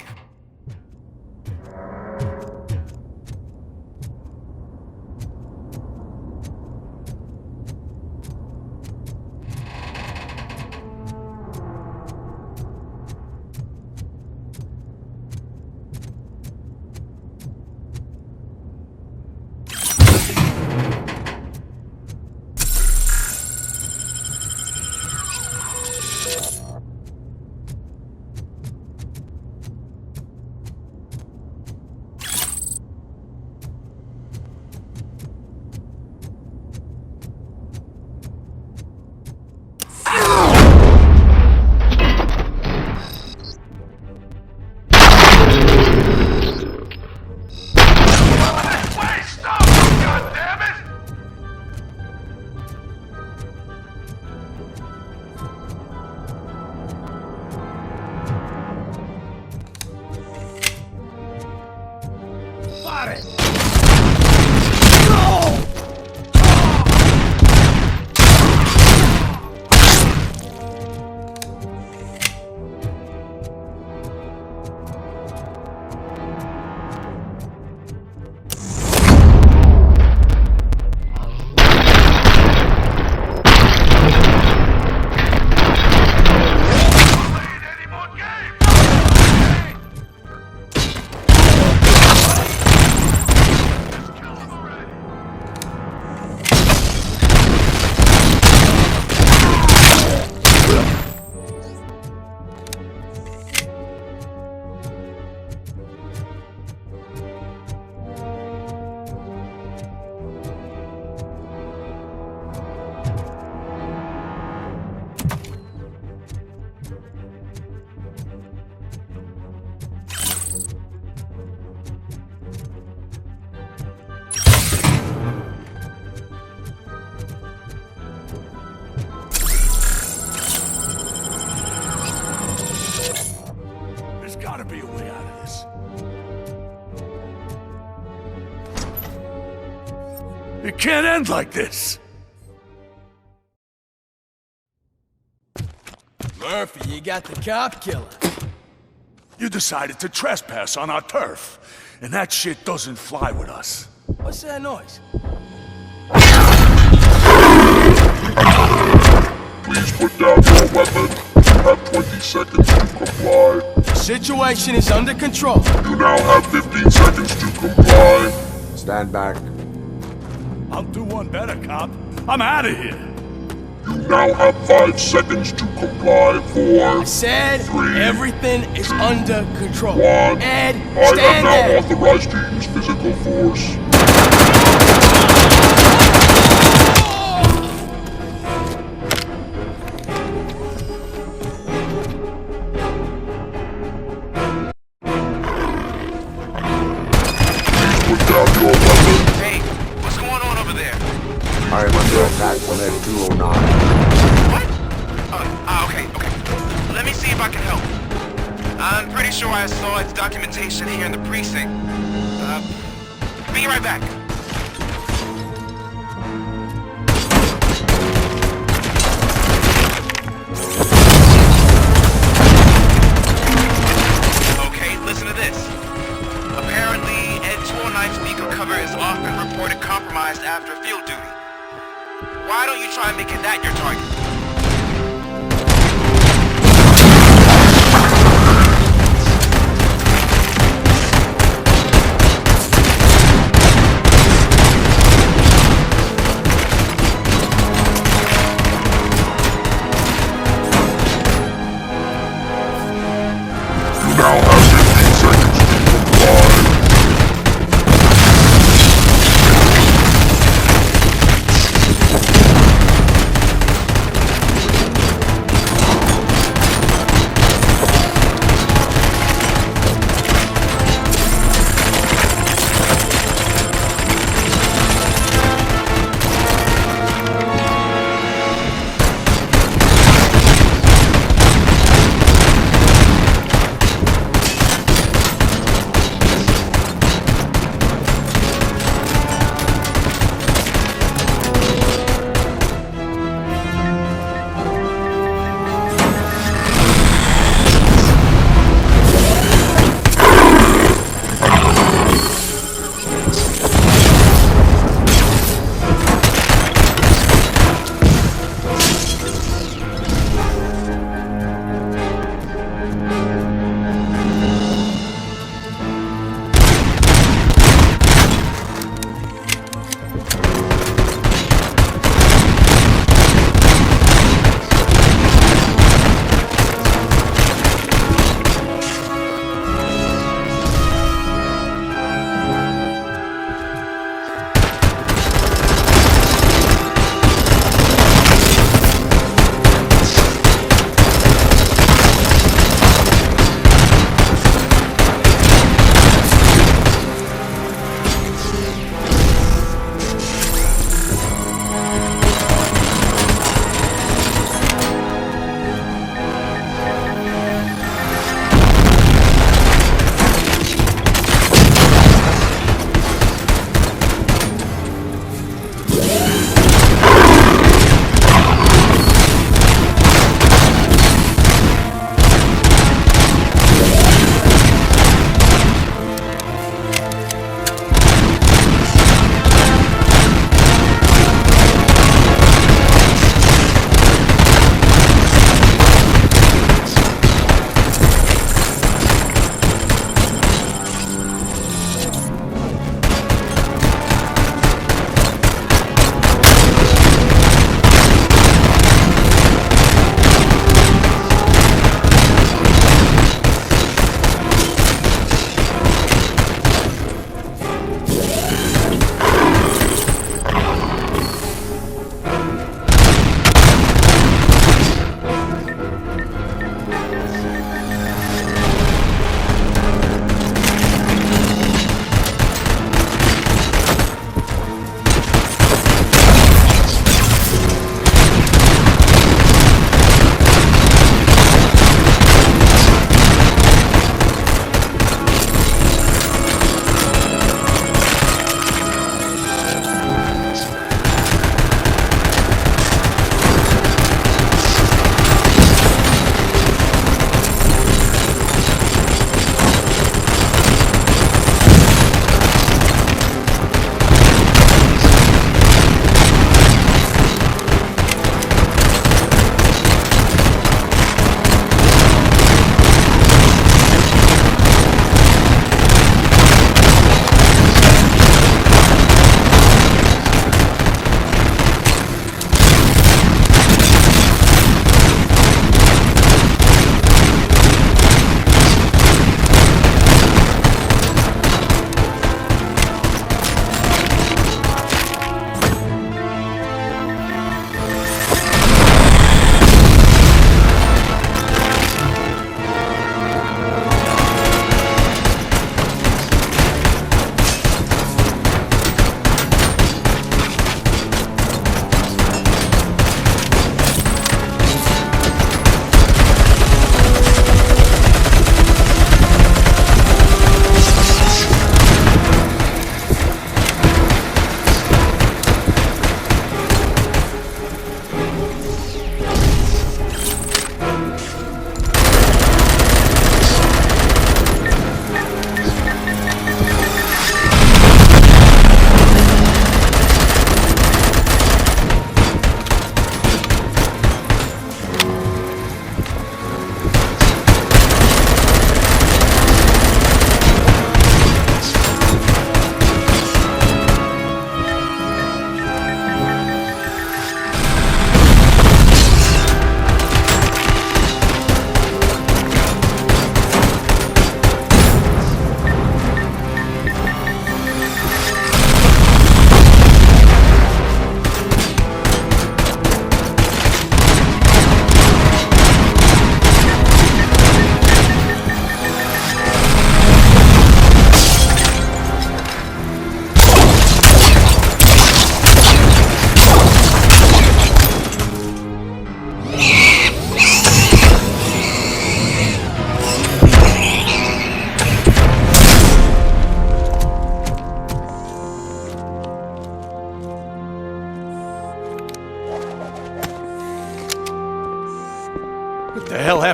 Got it! Gotta be a way out of this. It can't end like this. Murphy, you got the cop killer. You decided to trespass on our turf, and that shit doesn't fly with us. What's that noise? Please put down your weapon. You have 20 seconds to comply. Situation is under control. You now have 15 seconds to comply. Stand back. I'll do one better, cop. I'm out of here. You now have 5 seconds to comply. 4. I said 3, everything is under control. 1. Ed, I stand am now there. authorized to use physical force. Hey, what's going on over there? I am under attack from Ed 209. What? Okay. Let me see if I can help. I'm pretty sure I saw its documentation here in the precinct. Be right back. Okay, listen to this. Apparently, Ed 209 speaker cover is often reported compromised after field duty. Why don't you try making that your target? You now have 15 seconds to comply.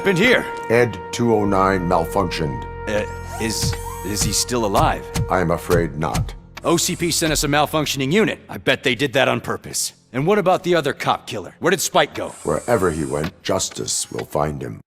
happened here? Ed 209 malfunctioned. Is he still alive? I am afraid not. OCP sent us a malfunctioning unit. I bet they did that on purpose. And what about the other cop killer? Where did Spike go? Wherever he went, justice will find him.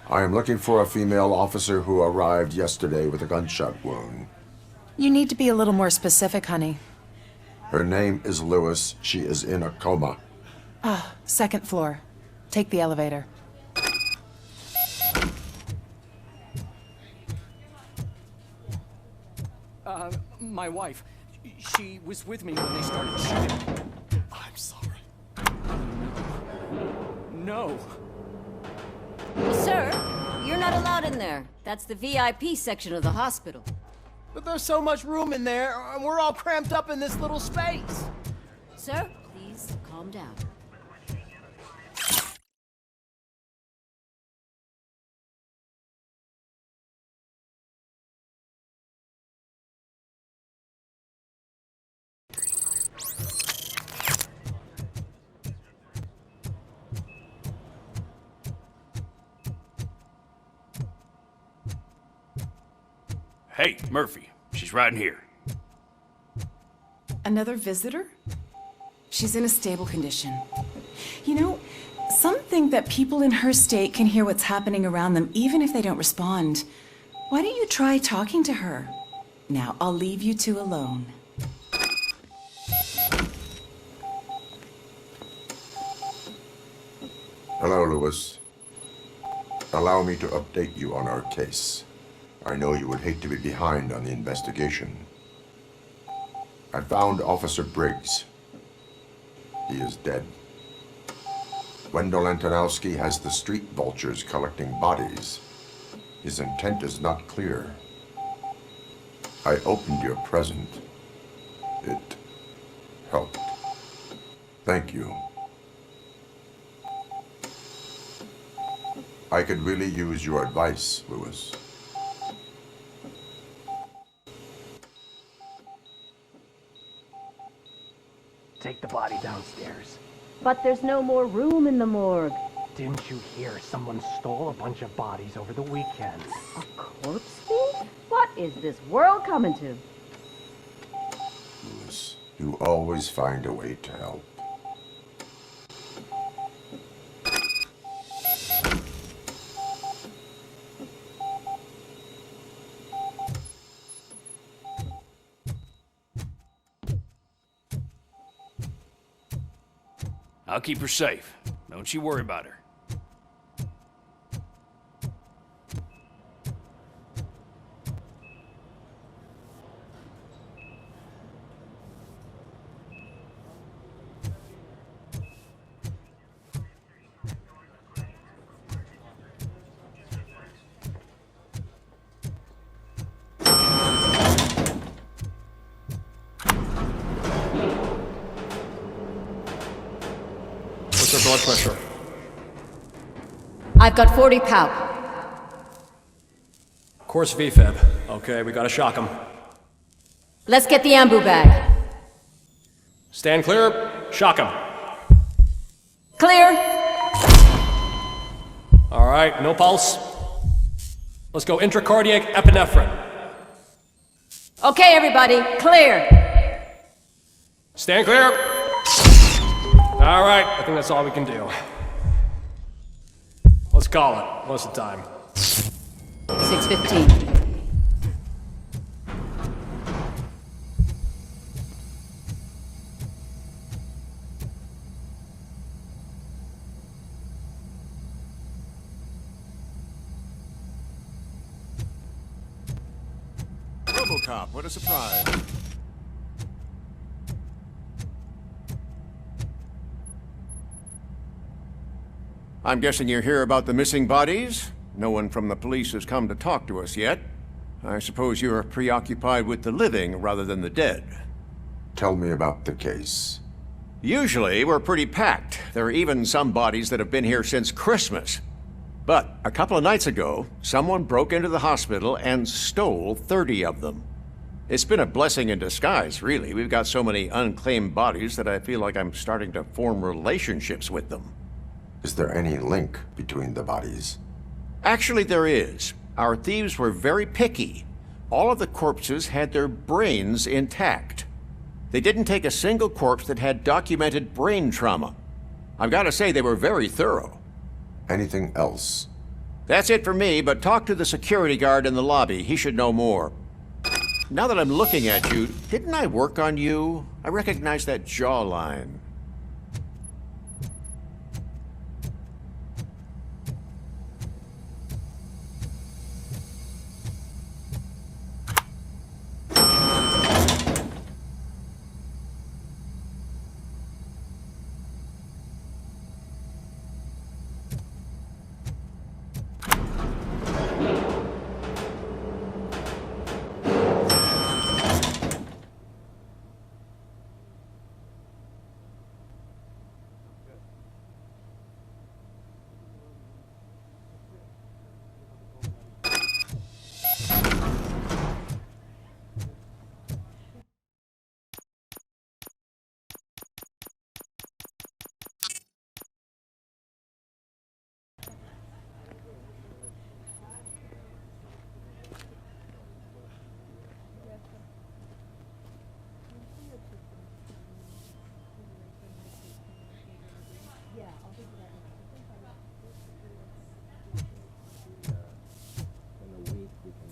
I am looking for a female officer who arrived yesterday with a gunshot wound. You need to be a little more specific, honey. Her name is Lewis. She is in a coma. Ah, second floor. Take the elevator. My wife. She was with me when they started shooting. I'm sorry. No. Sir, you're not allowed in there. That's the VIP section of the hospital. But there's so much room in there, and we're all cramped up in this little space. Sir, please calm down. Hey, Murphy. She's right in here. Another visitor? She's in a stable condition. You know, some think that people in her state can hear what's happening around them even if they don't respond. Why don't you try talking to her? Now, I'll leave you two alone. Hello, Lewis. Allow me to update you on our case. I know you would hate to be behind on the investigation. I found Officer Briggs. He is dead. Wendell Antonowski has the street vultures collecting bodies. His intent is not clear. I opened your present. It helped. Thank you. I could really use your advice, Lewis. Take the body downstairs. But there's no more room in the morgue. Didn't you hear someone stole a bunch of bodies over the weekend? A corpse thief? What is this world coming to? Lewis, you always find a way to help. I'll keep her safe. Don't you worry about her. What's her blood pressure? I've got 40 pow. Course VFib. Okay, we gotta shock him. Let's get the ambu bag. Stand clear. Shock him. Clear. All right, no pulse. Let's go intracardiac epinephrine. Okay, everybody, clear. Stand clear. All right, I think that's all we can do. Let's call it. What's the time? 6:15. Robocop, what a surprise. I'm guessing you're here about the missing bodies? No one from the police has come to talk to us yet. I suppose you're preoccupied with the living rather than the dead. Tell me about the case. Usually, we're pretty packed. There are even some bodies that have been here since Christmas. But a couple of nights ago, someone broke into the hospital and stole 30 of them. It's been a blessing in disguise, really. We've got so many unclaimed bodies that I feel like I'm starting to form relationships with them. Is there any link between the bodies? Actually, there is. Our thieves were very picky. All of the corpses had their brains intact. They didn't take a single corpse that had documented brain trauma. I've got to say, they were very thorough. Anything else? That's it for me, but talk to the security guard in the lobby. He should know more. Now that I'm looking at you, didn't I work on you? I recognize that jawline.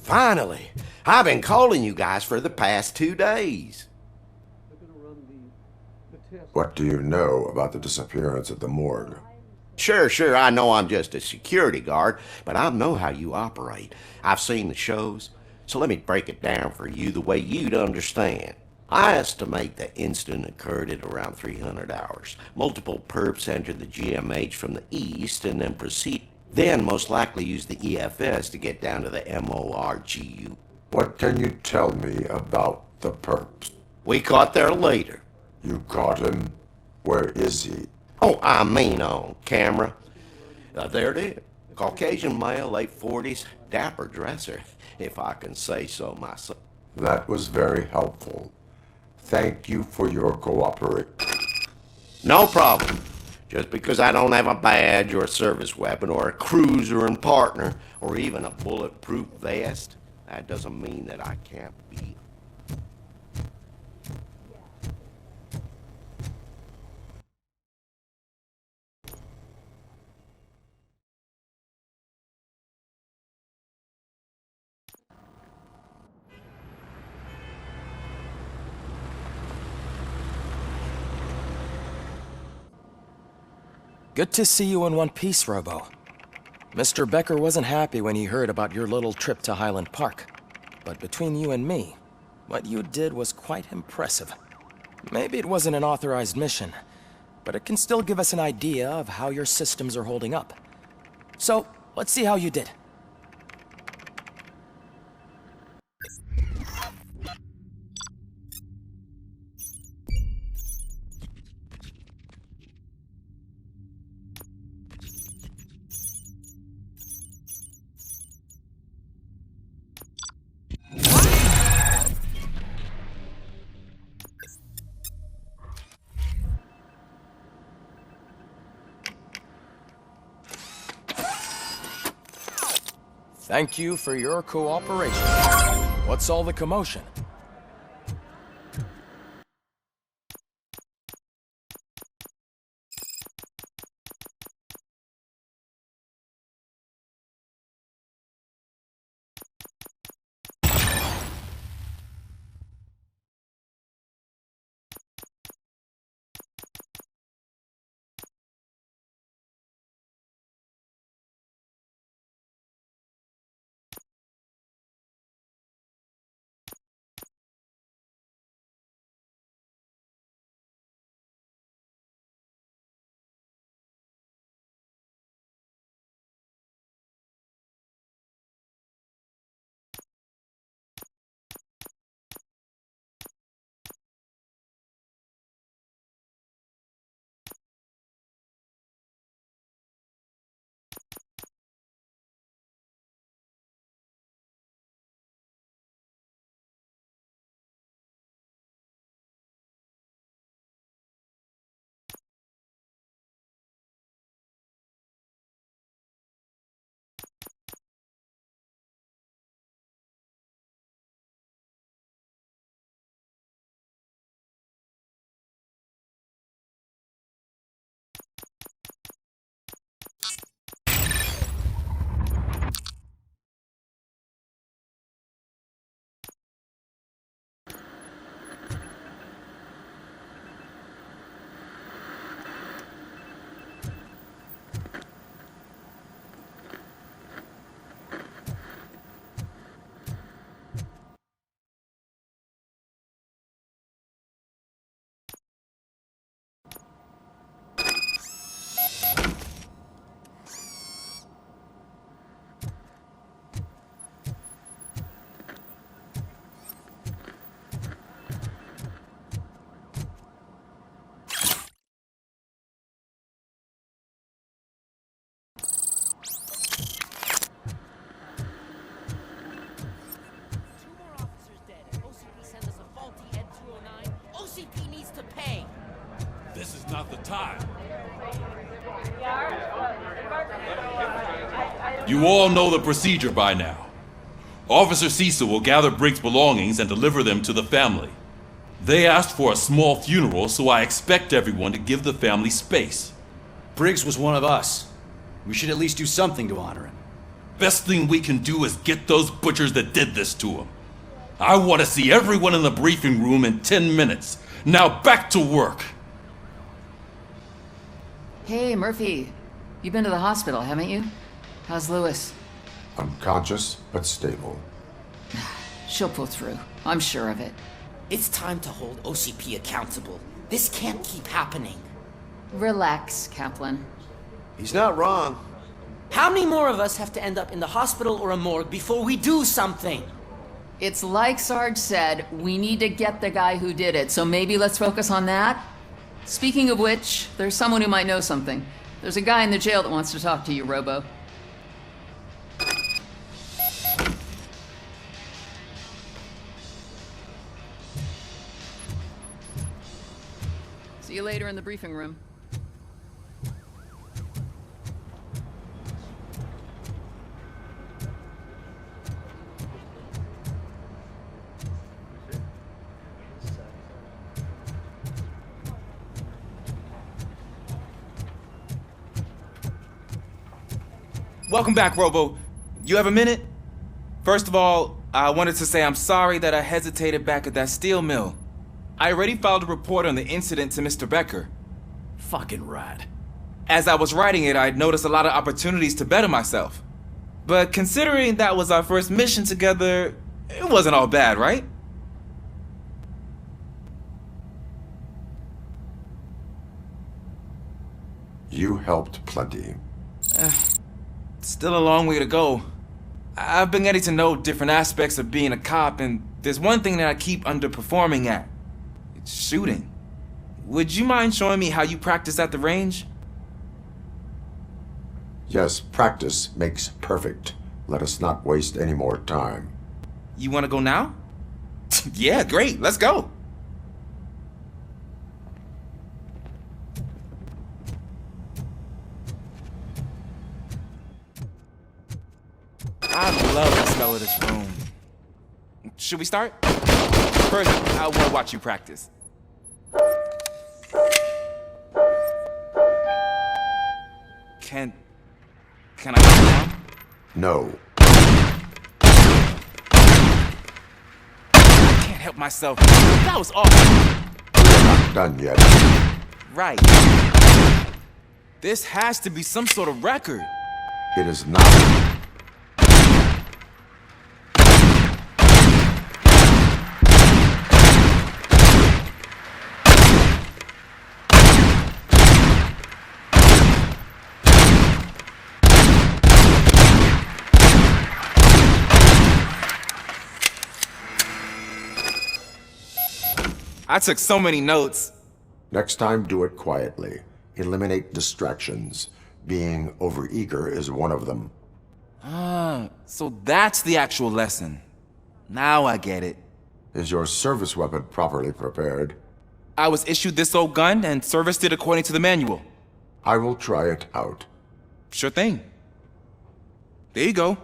Finally! I've been calling you guys for the past 2 days. What do you know about the disappearance at the morgue? Sure, I know I'm just a security guard, but I know how you operate. I've seen the shows, so let me break it down for you the way you'd understand. I estimate the incident occurred at around 300 hours. Multiple perps entered the GMH from the east and then most likely used the EFS to get down to the MORGU. What can you tell me about the perps? We caught their leader. You caught him? Where is he? Oh, I mean on camera. There it is. Caucasian male, late 40s, dapper dresser, if I can say so myself. That was very helpful. Thank you for your cooperation. No problem. Just because I don't have a badge or a service weapon or a cruiser and partner or even a bulletproof vest, that doesn't mean that I can't be. Good to see you in one piece, Robo. Mr. Becker wasn't happy when he heard about your little trip to Highland Park. But between you and me, what you did was quite impressive. Maybe it wasn't an authorized mission, but it can still give us an idea of how your systems are holding up. So, let's see how you did. Thank you for your cooperation. What's all the commotion? This is not the time. You all know the procedure by now. Officer Cecil will gather Briggs' belongings and deliver them to the family. They asked for a small funeral, so I expect everyone to give the family space. Briggs was one of us. We should at least do something to honor him. Best thing we can do is get those butchers that did this to him. I want to see everyone in the briefing room in 10 minutes. Now back to work. Hey, Murphy. You've been to the hospital, haven't you? How's Lewis? Unconscious, but stable. She'll pull through. I'm sure of it. It's time to hold OCP accountable. This can't keep happening. Relax, Kaplan. He's not wrong. How many more of us have to end up in the hospital or a morgue before we do something? It's like Sarge said, we need to get the guy who did it, so maybe let's focus on that? Speaking of which, there's someone who might know something. There's a guy in the jail that wants to talk to you, Robo. See you later in the briefing room. Welcome back, Robo. You have a minute? First of all, I wanted to say I'm sorry that I hesitated back at that steel mill. I already filed a report on the incident to Mr. Becker. Fucking rad. As I was writing it, I'd noticed a lot of opportunities to better myself. But considering that was our first mission together, it wasn't all bad, right? You helped plenty. Still a long way to go. I've been getting to know different aspects of being a cop, and there's one thing that I keep underperforming at. It's shooting. Would you mind showing me how you practice at the range? Yes, practice makes perfect. Let us not waste any more time. You want to go now? Yeah, great. Let's go. I love the smell of this room. Should we start? First, I want to watch you practice. Can I go now? No. I can't help myself. That was awful. We're not done yet. Right. This has to be some sort of record. It is not. I took so many notes. Next time, do it quietly. Eliminate distractions. Being overeager is one of them. Ah, so that's the actual lesson. Now I get it. Is your service weapon properly prepared? I was issued this old gun and serviced it according to the manual. I will try it out. Sure thing. There you go.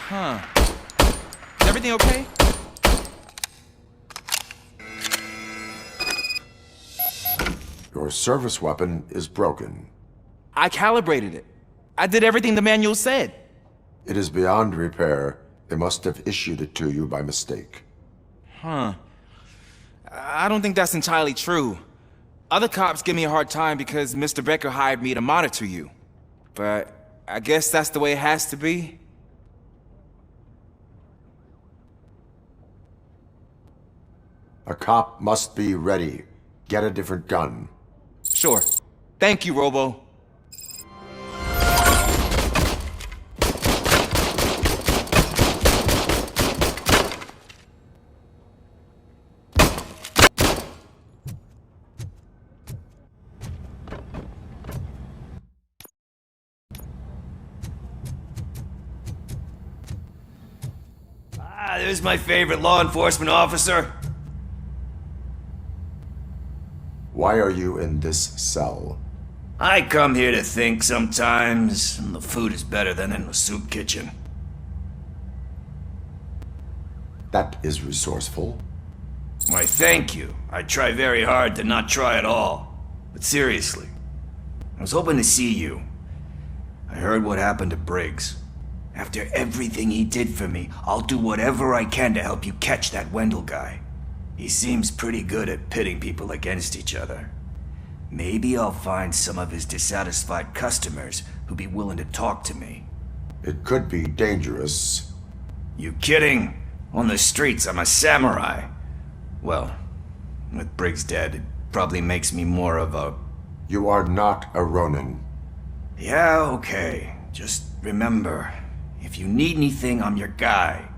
Huh. Is everything okay? Your service weapon is broken. I calibrated it. I did everything the manual said. It is beyond repair. They must have issued it to you by mistake. Huh. I don't think that's entirely true. Other cops give me a hard time because Mr. Becker hired me to monitor you. But I guess that's the way it has to be. A cop must be ready. Get a different gun. Sure. Thank you, Robo. There's my favorite law enforcement officer. Why are you in this cell? I come here to think sometimes, and the food is better than in the soup kitchen. That is resourceful. Why, thank you. I try very hard to not try at all. But seriously, I was hoping to see you. I heard what happened to Briggs. After everything he did for me, I'll do whatever I can to help you catch that Wendell guy. He seems pretty good at pitting people against each other. Maybe I'll find some of his dissatisfied customers who'd be willing to talk to me. It could be dangerous. You kidding? On the streets, I'm a samurai. Well, with Briggs dead, it probably makes me more of a... You are not a Ronin. Yeah, okay. Just remember, if you need anything, I'm your guy.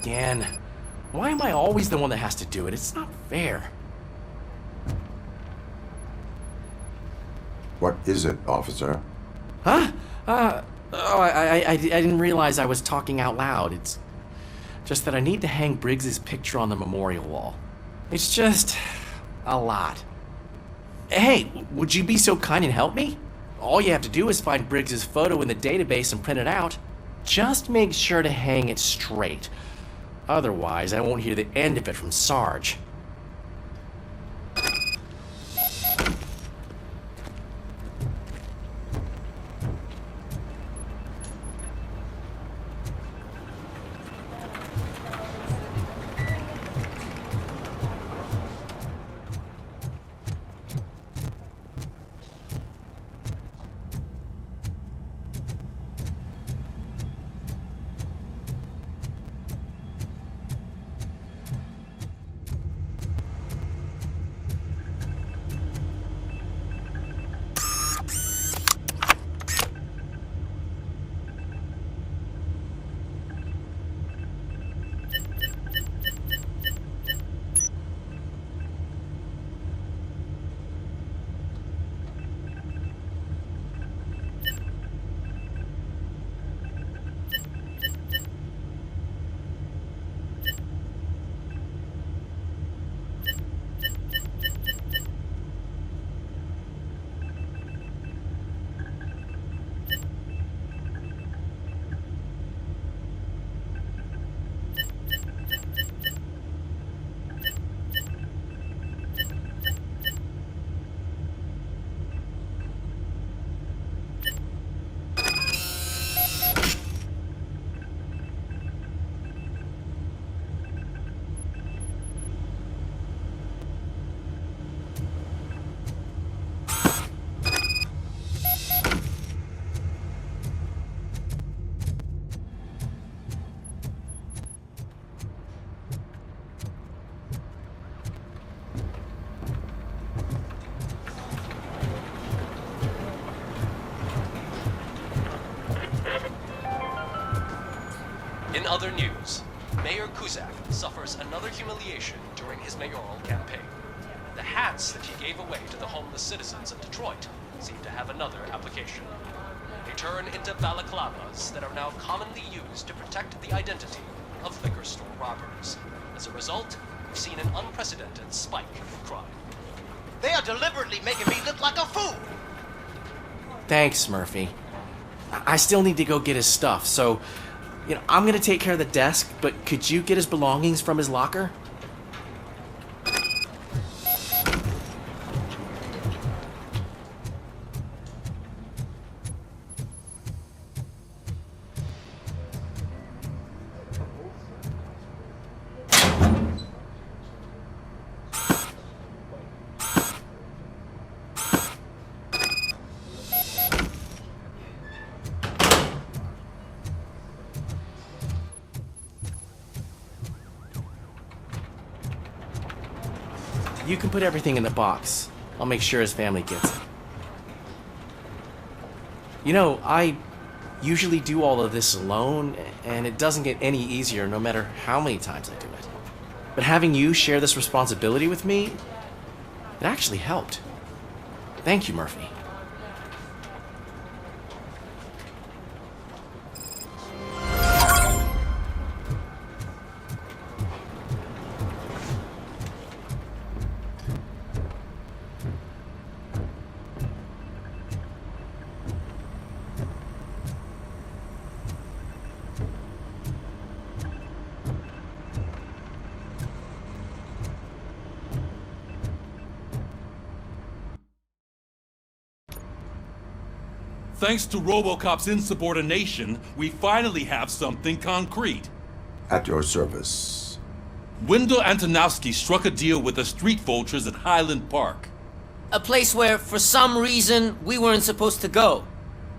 Again. Why am I always the one that has to do it? It's not fair. What is it, officer? Huh? I didn't realize I was talking out loud. It's just that I need to hang Briggs's picture on the memorial wall. It's just a lot. Hey, would you be so kind and help me? All you have to do is find Briggs's photo in the database and print it out. Just make sure to hang it straight. Otherwise, I won't hear the end of it from Sarge. In other news, Mayor Kuzak suffers another humiliation during his mayoral campaign. The hats that he gave away to the homeless citizens of Detroit seem to have another application. They turn into balaclavas that are now commonly used to protect the identity of liquor store robbers. As a result, we've seen an unprecedented spike in crime. They are deliberately making me look like a fool! Thanks, Murphy. I still need to go get his stuff, so... I'm gonna take care of the desk, but could you get his belongings from his locker? You can put everything in the box. I'll make sure his family gets it. You know, I usually do all of this alone, and it doesn't get any easier no matter how many times I do it. But having you share this responsibility with me, it actually helped. Thank you, Murphy. Thanks to Robocop's insubordination, we finally have something concrete. At your service. Wendell Antonowski struck a deal with the street vultures at Highland Park. A place where, for some reason, we weren't supposed to go.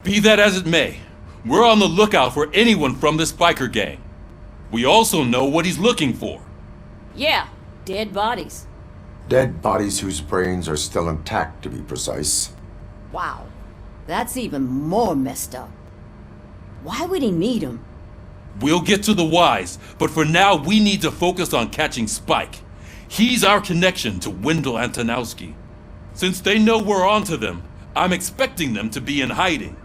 Be that as it may, we're on the lookout for anyone from this biker gang. We also know what he's looking for. Yeah, dead bodies. Dead bodies whose brains are still intact, to be precise. Wow, that's even more messed up. Why would he need them? We'll get to the whys, but for now we need to focus on catching Spike. He's our connection to Wendell Antonowski. Since they know we're onto them, I'm expecting them to be in hiding.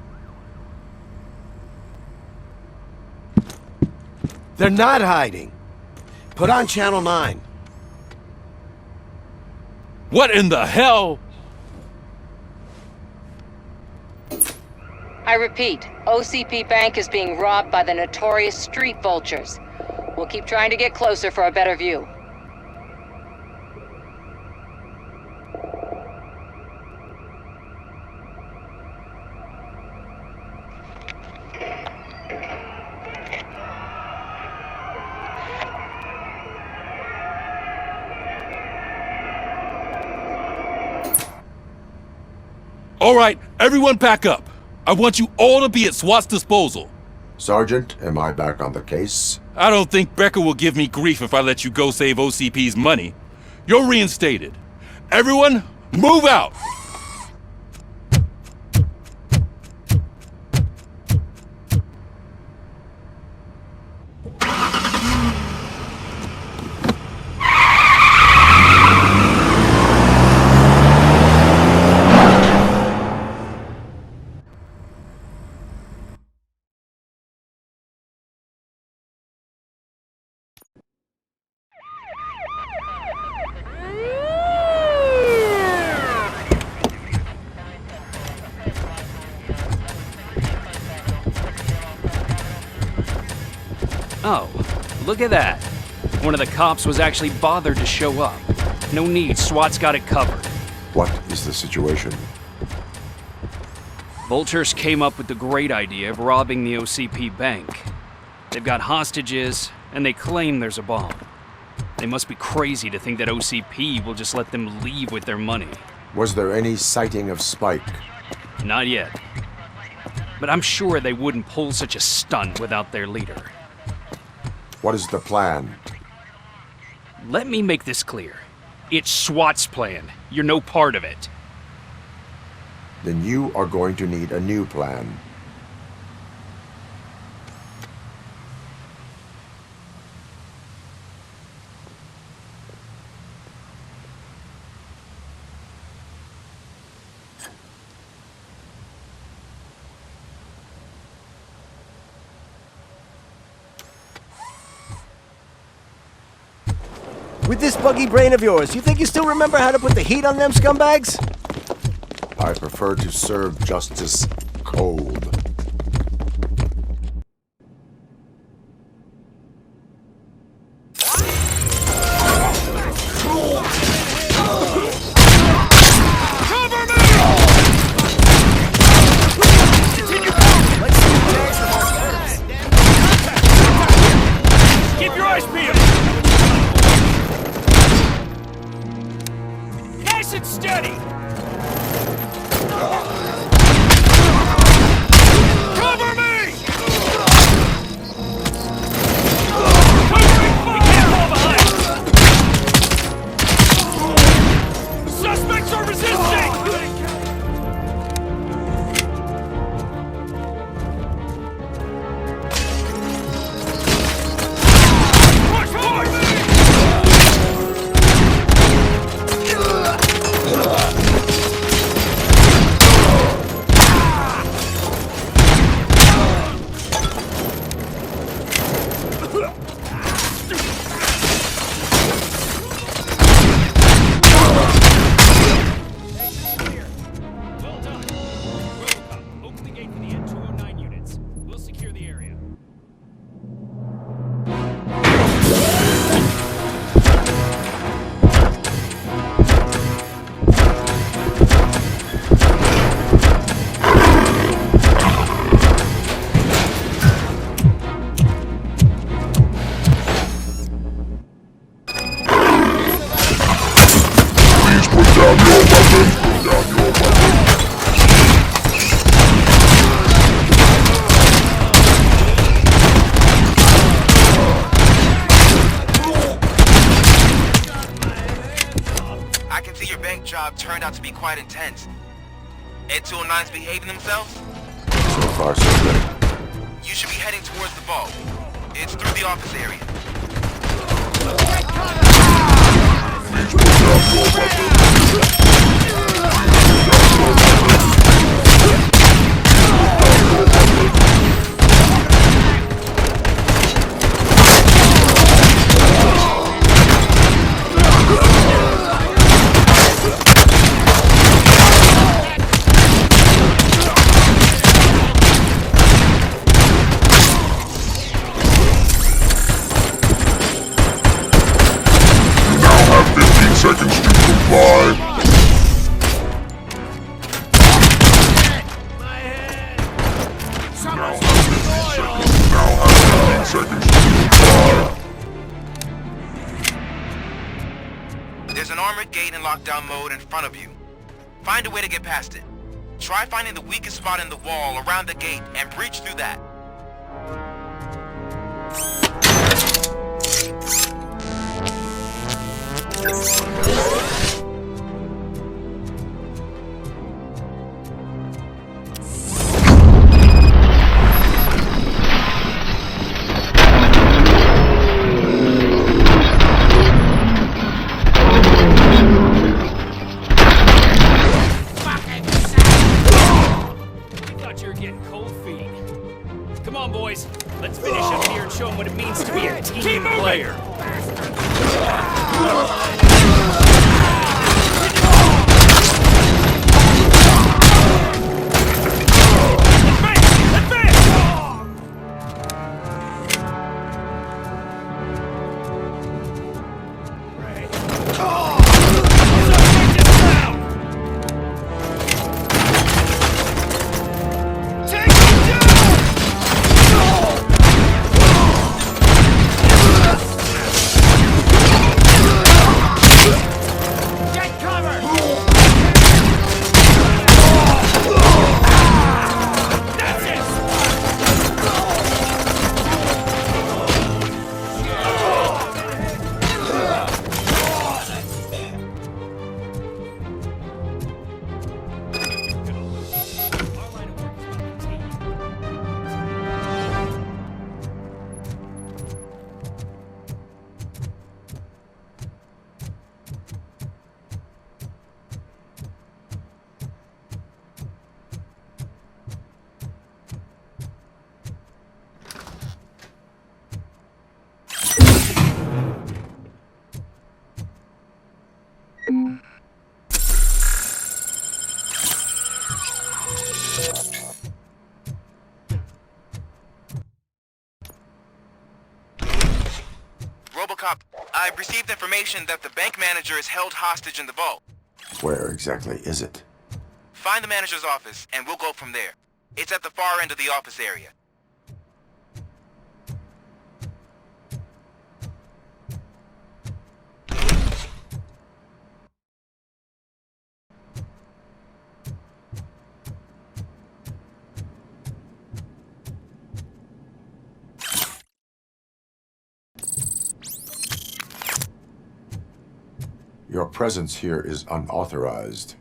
They're not hiding. Put on Channel 9. What in the hell? I repeat, OCP Bank is being robbed by the notorious street vultures. We'll keep trying to get closer for a better view. All right, everyone pack up. I want you all to be at SWAT's disposal. Sergeant, am I back on the case? I don't think Becker will give me grief if I let you go save OCP's money. You're reinstated. Everyone, move out! Oh, look at that. One of the cops was actually bothered to show up. No need, SWAT's got it covered. What is the situation? Vultures came up with the great idea of robbing the OCP bank. They've got hostages, and they claim there's a bomb. They must be crazy to think that OCP will just let them leave with their money. Was there any sighting of Spike? Not yet. But I'm sure they wouldn't pull such a stunt without their leader. What is the plan? Let me make this clear. It's SWAT's plan. You're no part of it. Then you are going to need a new plan. With this buggy brain of yours, you think you still remember how to put the heat on them scumbags? I prefer to serve justice cold. Keep your eyes peeled! Nice and steady! job turned out to be quite intense. Ed 209's behaving themselves? So far, so good. You should be heading towards the vault. It's through the office area. Please put down your weapon. Seconds to comply. Now have 15 seconds to comply. There's an armored gate in lockdown mode in front of you. Find a way to get past it. Try finding the weakest spot in the wall around the gate and breach through that. Let's finish up here and show them what it means to be a team player. Robocop, I've received information that the bank manager is held hostage in the vault. Where exactly is it? Find the manager's office, and we'll go from there. It's at the far end of the office area. Your presence here is unauthorized.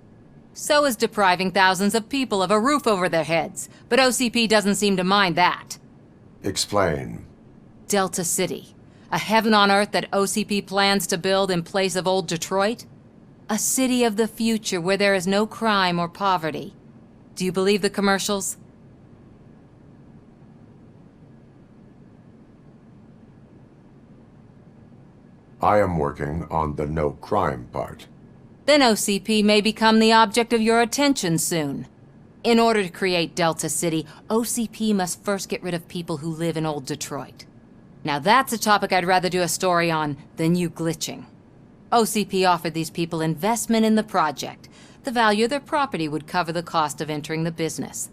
So is depriving thousands of people of a roof over their heads. But OCP doesn't seem to mind that. Explain. Delta City. A heaven on earth that OCP plans to build in place of old Detroit? A city of the future where there is no crime or poverty. Do you believe the commercials? I am working on the no crime part. Then OCP may become the object of your attention soon. In order to create Delta City, OCP must first get rid of people who live in old Detroit. Now that's a topic I'd rather do a story on than you glitching. OCP offered these people investment in the project. The value of their property would cover the cost of entering the business.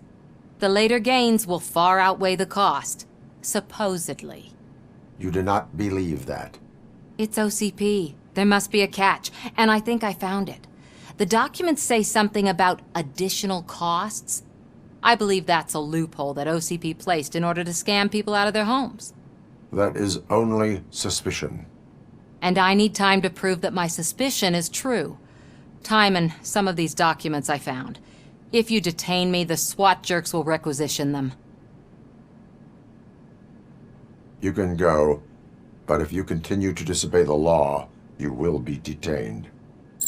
The later gains will far outweigh the cost, supposedly. You do not believe that? It's OCP. There must be a catch, and I think I found it. The documents say something about additional costs. I believe that's a loophole that OCP placed in order to scam people out of their homes. That is only suspicion. And I need time to prove that my suspicion is true. Time and some of these documents I found. If you detain me, the SWAT jerks will requisition them. You can go, but if you continue to disobey the law, you will be detained.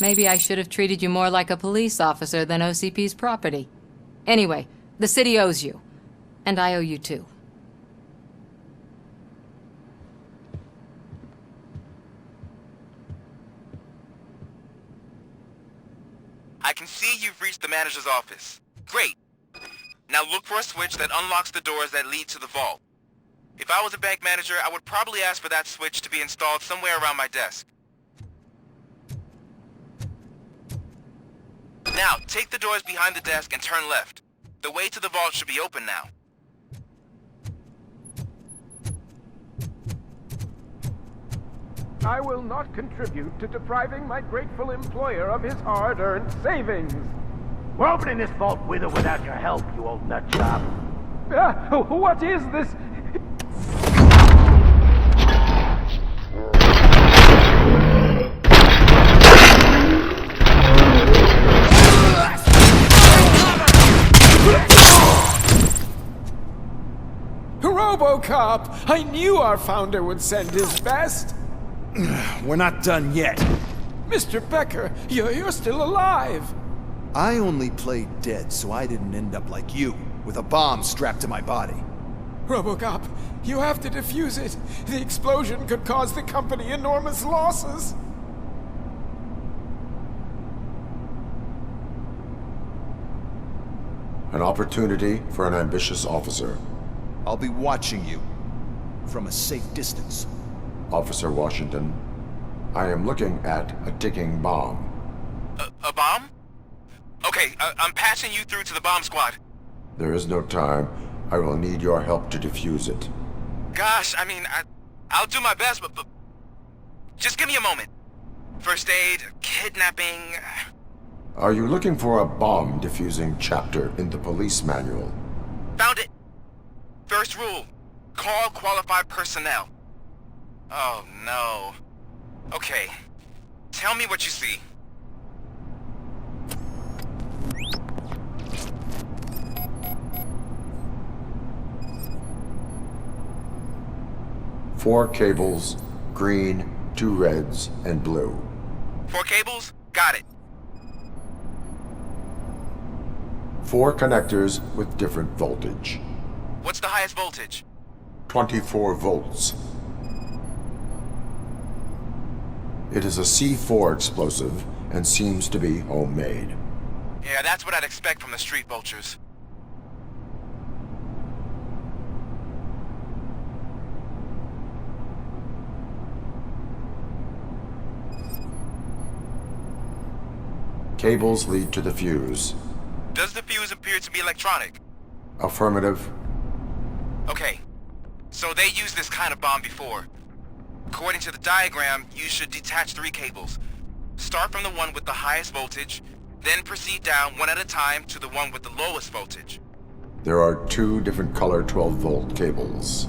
Maybe I should have treated you more like a police officer than OCP's property. Anyway, the city owes you. And I owe you too. I can see you've reached the manager's office. Great. Now look for a switch that unlocks the doors that lead to the vault. If I was a bank manager, I would probably ask for that switch to be installed somewhere around my desk. Now, take the doors behind the desk and turn left. The way to the vault should be open now. I will not contribute to depriving my grateful employer of his hard-earned savings. We're opening this vault with or without your help, you old nutjob. What is this? Robocop! I knew our founder would send his best. We're not done yet. Mr. Becker, you're still alive. I only played dead so I didn't end up like you, with a bomb strapped to my body. Robocop, you have to defuse it. The explosion could cause the company enormous losses. An opportunity for an ambitious officer. I'll be watching you from a safe distance. Officer Washington, I am looking at a ticking bomb. A bomb? Okay, I'm passing you through to the bomb squad. There is no time. I will need your help to defuse it. Gosh, I mean, I'll do my best, but just give me a moment. First aid, kidnapping... Are you looking for a bomb defusing chapter in the police manual? Found it! First rule, call qualified personnel. Oh no. Okay, tell me what you see. Four cables, green, 2 reds, and blue. 4 cables? Got it. 4 connectors with different voltage. What's the highest voltage? 24 volts. It is a C4 explosive and seems to be homemade. Yeah, that's what I'd expect from the street vultures. Cables lead to the fuse. Does the fuse appear to be electronic? Affirmative. Okay, so they used this kind of bomb before. According to the diagram, you should detach 3 cables. Start from the one with the highest voltage, then proceed down one at a time to the one with the lowest voltage. There are 2 different color 12-volt cables.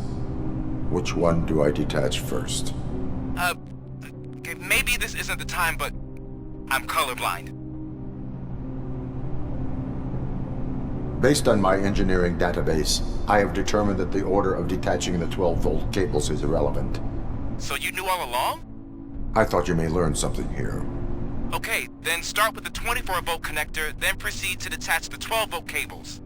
Which one do I detach first? Okay, maybe this isn't the time, but I'm colorblind. Based on my engineering database, I have determined that the order of detaching the 12-volt cables is irrelevant. So you knew all along? I thought you may learn something here. Okay, then start with the 24-volt connector, then proceed to detach the 12-volt cables.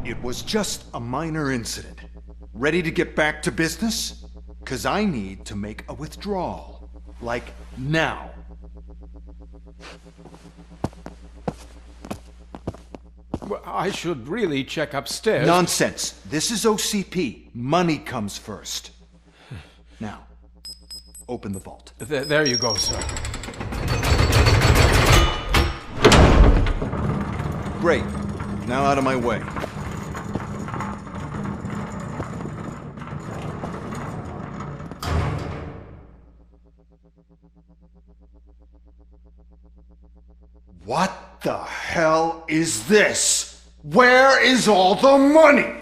It was just a minor incident. Ready to get back to business? 'Cause I need to make a withdrawal. Like, now. Well, I should really check upstairs. Nonsense. This is OCP. Money comes first. Now, open the vault. There you go, sir. Great. Now out of my way. What the hell is this? Where is all the money?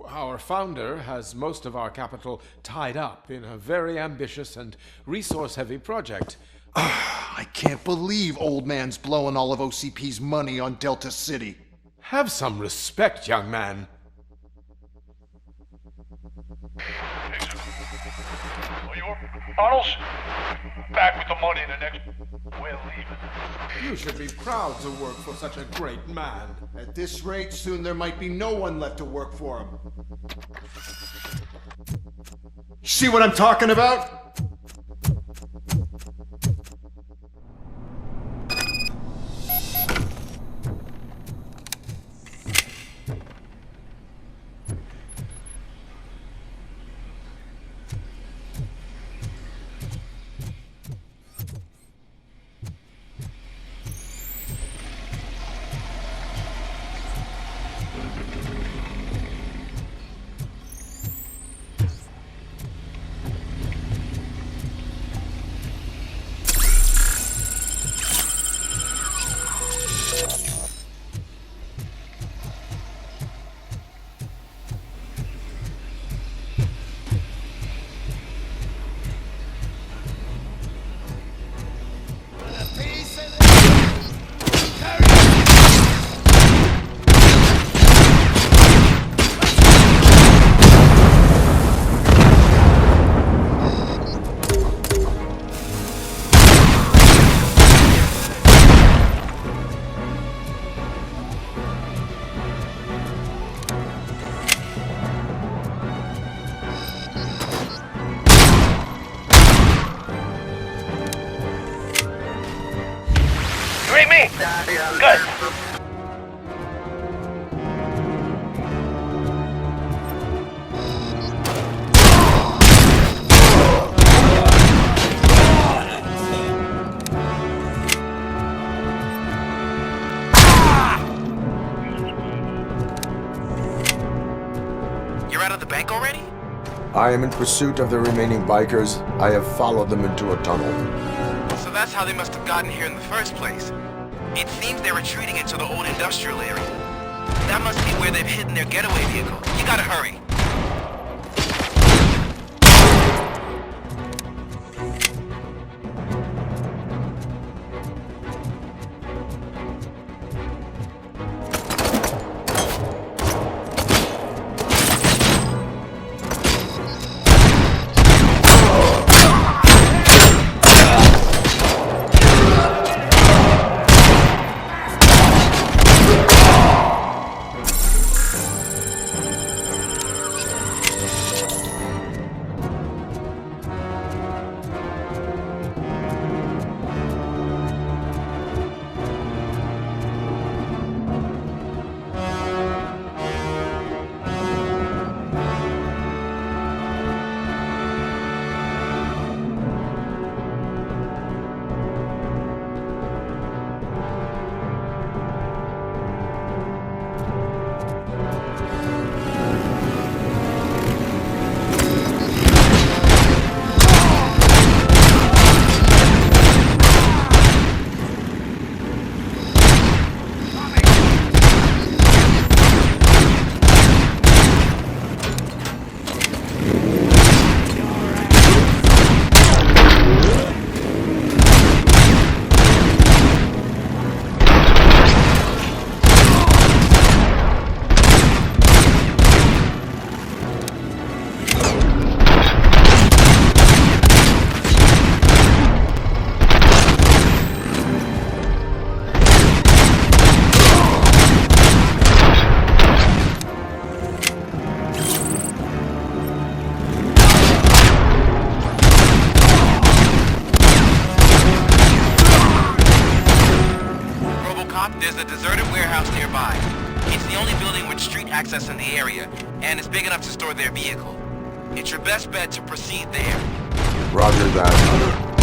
Our founder has most of our capital tied up in a very ambitious and resource-heavy project. I can't believe old man's blowing all of OCP's money on Delta City. Have some respect, young man. Arnold's back with the money in the next. We're leaving. You should be proud to work for such a great man. At this rate, soon there might be no one left to work for him. See what I'm talking about? Good. You're out of the bank already? I am in pursuit of the remaining bikers. I have followed them into a tunnel. So that's how they must have gotten here in the first place. It seems they're retreating into the old industrial area. That must be where they've hidden their getaway vehicle. You gotta hurry. There's a deserted warehouse nearby. It's the only building with street access in the area, and it's big enough to store their vehicle. It's your best bet to proceed there. Roger that, Hunter.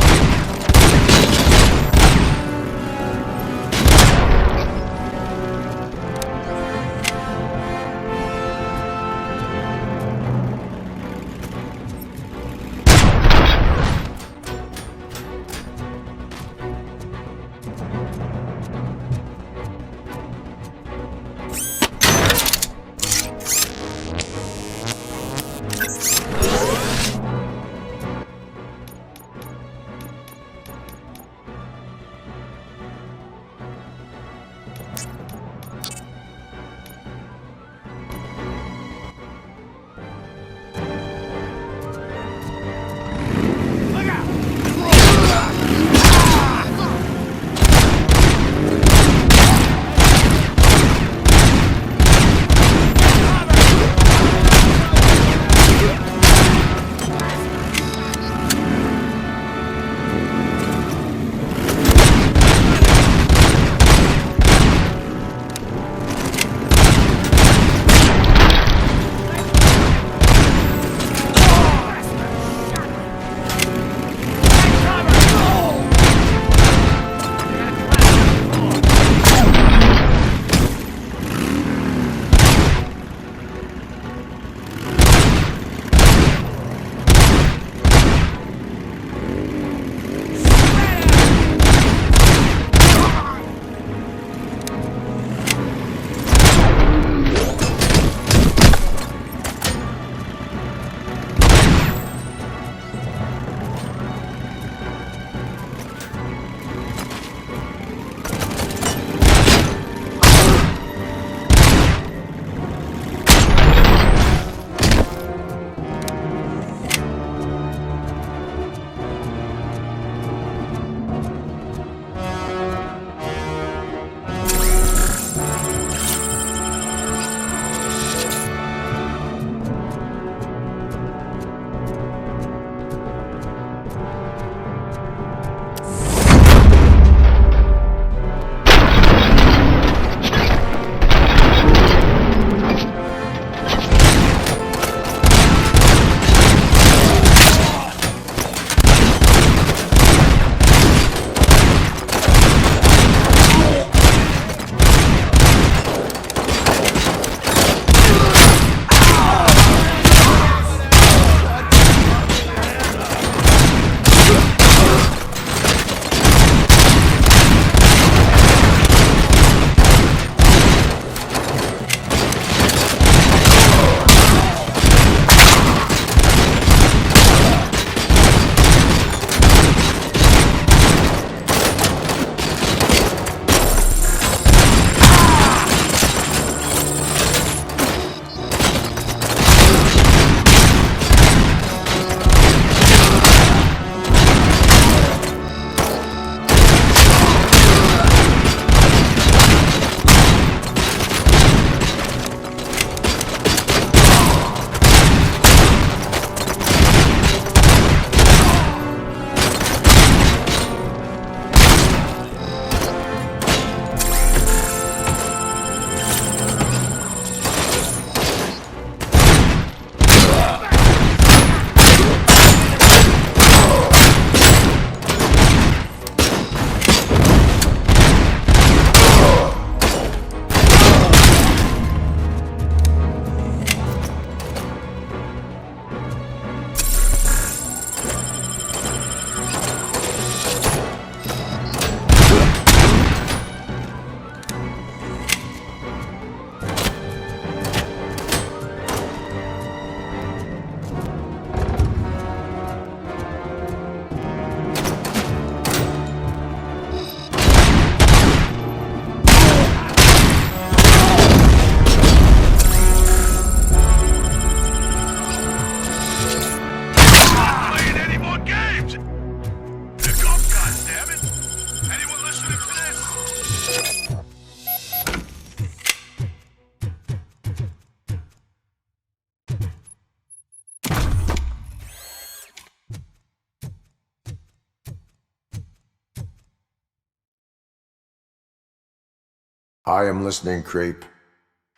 I am listening, creep.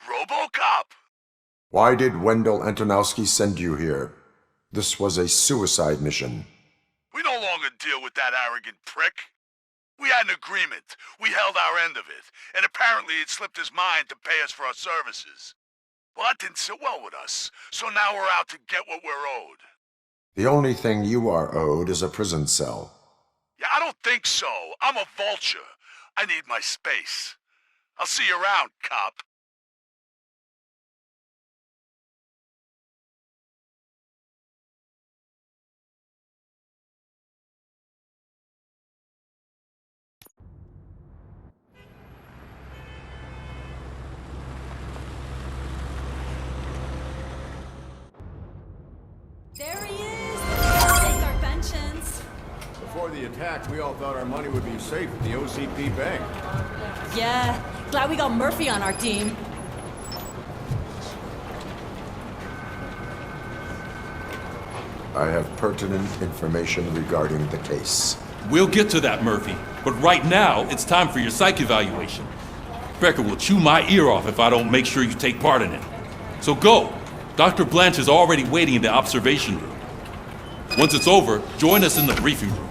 Robocop! Why did Wendell Antonowski send you here? This was a suicide mission. We no longer deal with that arrogant prick. We had an agreement. We held our end of it. And apparently it slipped his mind to pay us for our services. Well, that didn't sit well with us. So now we're out to get what we're owed. The only thing you are owed is a prison cell. Yeah, I don't think so. I'm a vulture. I need my space. I'll see you around, cop. There he is! Let's take our pensions. Before the attack, we all thought our money would be safe at the OCP bank. Yeah, glad we got Murphy on our team. I have pertinent information regarding the case. We'll get to that, Murphy. But right now, it's time for your psych evaluation. Becker will chew my ear off if I don't make sure you take part in it. So go. Dr. Blanche is already waiting in the observation room. Once it's over, join us in the briefing room.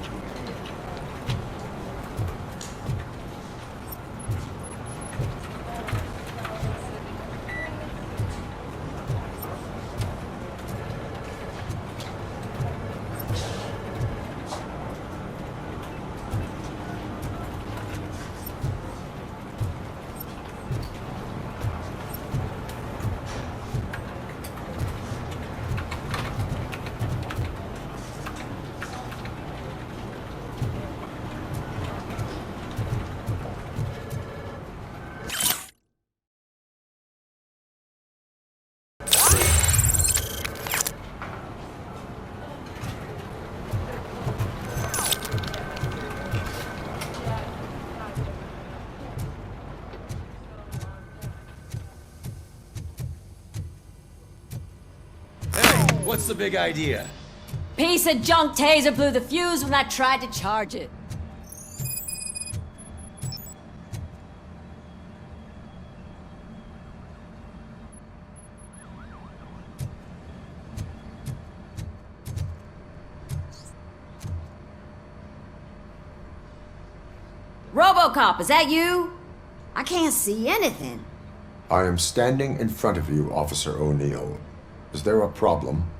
What's the big idea? Piece of junk taser blew the fuse when I tried to charge it. Robocop, is that you? I can't see anything. I am standing in front of you, Officer O'Neill. Is there a problem?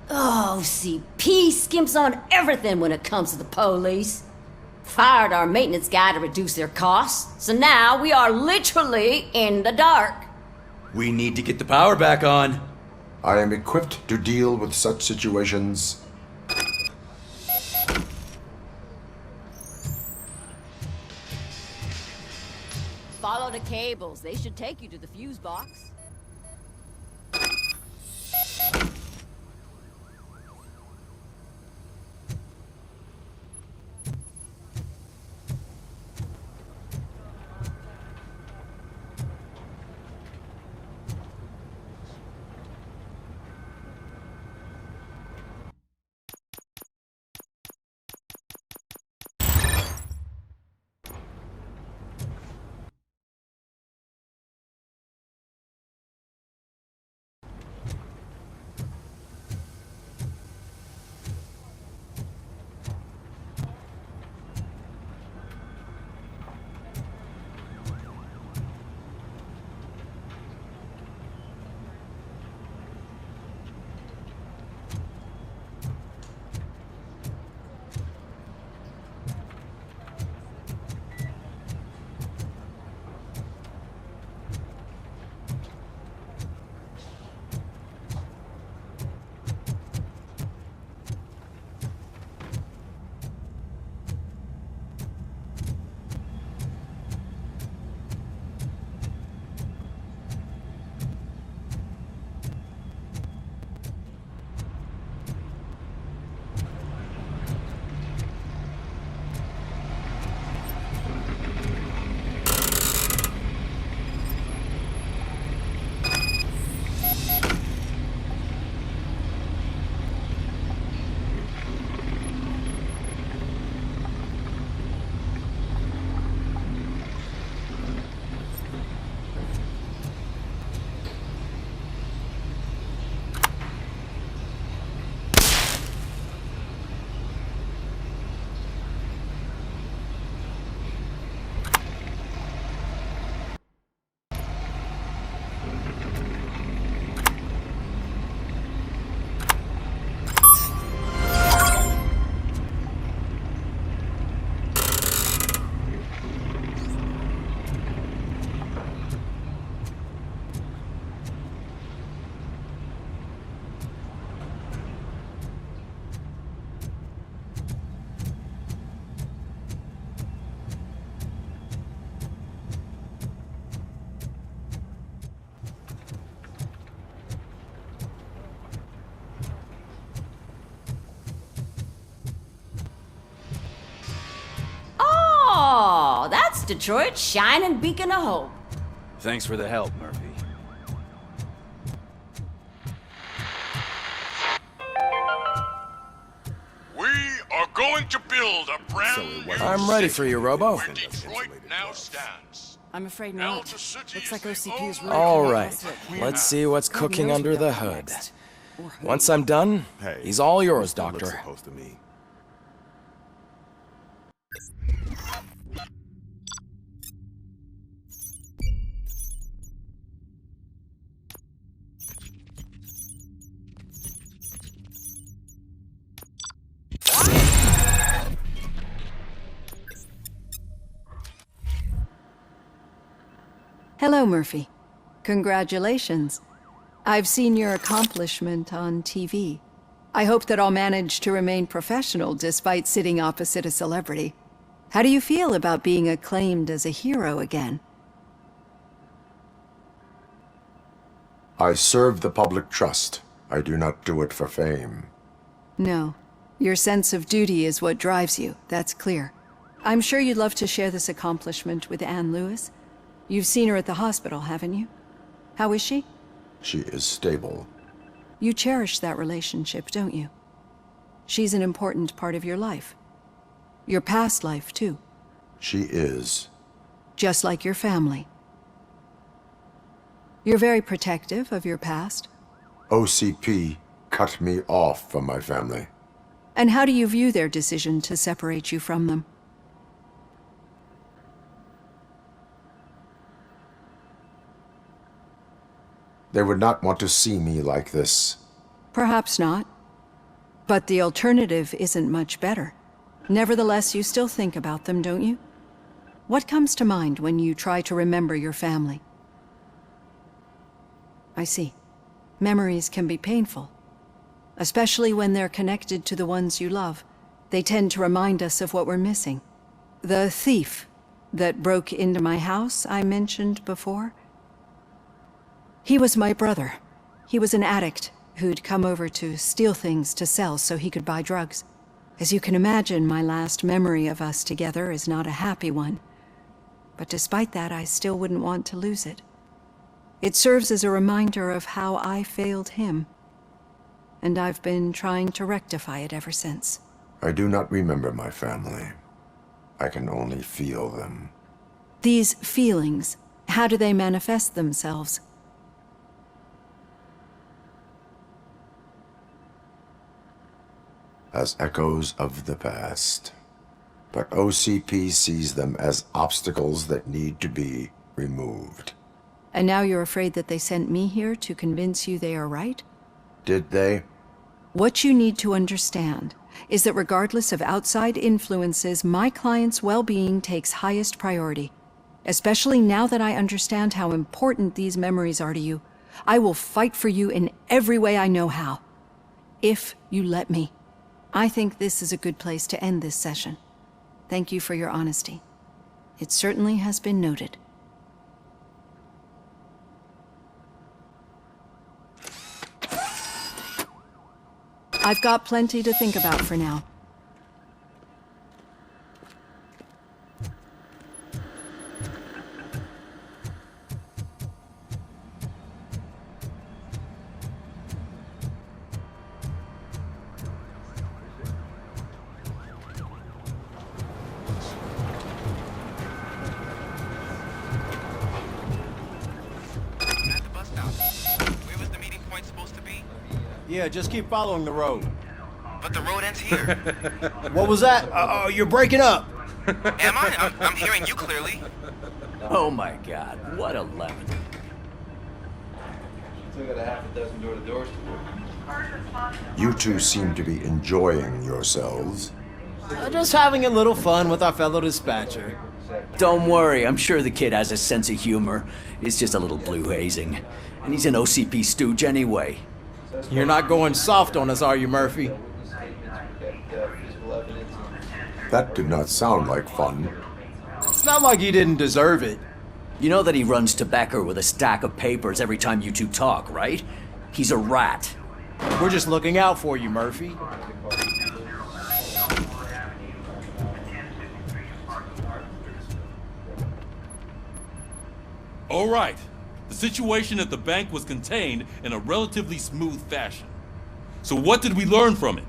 Oh, CP skimps on everything when it comes to the police. Fired our maintenance guy to reduce their costs, so now we are literally in the dark. We need to get the power back on. I am equipped to deal with such situations. Follow the cables. They should take you to the fuse box. Detroit's shining beacon of hope. Thanks for the help, Murphy. We are going to build a brand new I'm ready for you, Robo. where Detroit now stands. I'm afraid not. Looks like OCP is really All coming right, across to that plan. let's see what's God cooking knows under what the they'll do hood. next. Or who. Once I'm done, he's all yours, Doctor. Supposed to me. Hello, Murphy. Congratulations. I've seen your accomplishment on TV. I hope that I'll manage to remain professional despite sitting opposite a celebrity. How do you feel about being acclaimed as a hero again? I serve the public trust. I do not do it for fame. No. Your sense of duty is what drives you, that's clear. I'm sure you'd love to share this accomplishment with Anne Lewis. You've seen her at the hospital, haven't you? How is she? She is stable. You cherish that relationship, don't you? She's an important part of your life. Your past life, too. She is. Just like your family. You're very protective of your past. OCP cut me off from my family. And how do you view their decision to separate you from them? They would not want to see me like this. Perhaps not. But the alternative isn't much better. Nevertheless, you still think about them, don't you? What comes to mind when you try to remember your family? I see. Memories can be painful. Especially when they're connected to the ones you love. They tend to remind us of what we're missing. The thief that broke into my house I mentioned before? He was my brother. He was an addict who'd come over to steal things to sell so he could buy drugs. As you can imagine, my last memory of us together is not a happy one. But despite that, I still wouldn't want to lose it. It serves as a reminder of how I failed him. And I've been trying to rectify it ever since. I do not remember my family. I can only feel them. These feelings, how do they manifest themselves? As echoes of the past. But OCP sees them as obstacles that need to be removed. And now you're afraid that they sent me here to convince you they are right? Did they? What you need to understand is that regardless of outside influences, my client's well-being takes highest priority. Especially now that I understand how important these memories are to you. I will fight for you in every way I know how. If you let me. I think this is a good place to end this session. Thank you for your honesty. It certainly has been noted. I've got plenty to think about for now. Yeah, just keep following the road. But the road ends here. What was that? Oh, you're breaking up. Am I? I'm hearing you clearly. Oh my God, what a lemon. Still got a half a dozen door-to-doors to do. You two seem to be enjoying yourselves. Just having a little fun with our fellow dispatcher. Don't worry, I'm sure the kid has a sense of humor. It's just a little blue hazing. And he's an OCP stooge anyway. You're not going soft on us, are you, Murphy? That did not sound like fun. It's not like he didn't deserve it. You know that he runs to Becker with a stack of papers every time you two talk, right? He's a rat. We're just looking out for you, Murphy. All right. The situation at the bank was contained in a relatively smooth fashion. So what did we learn from it?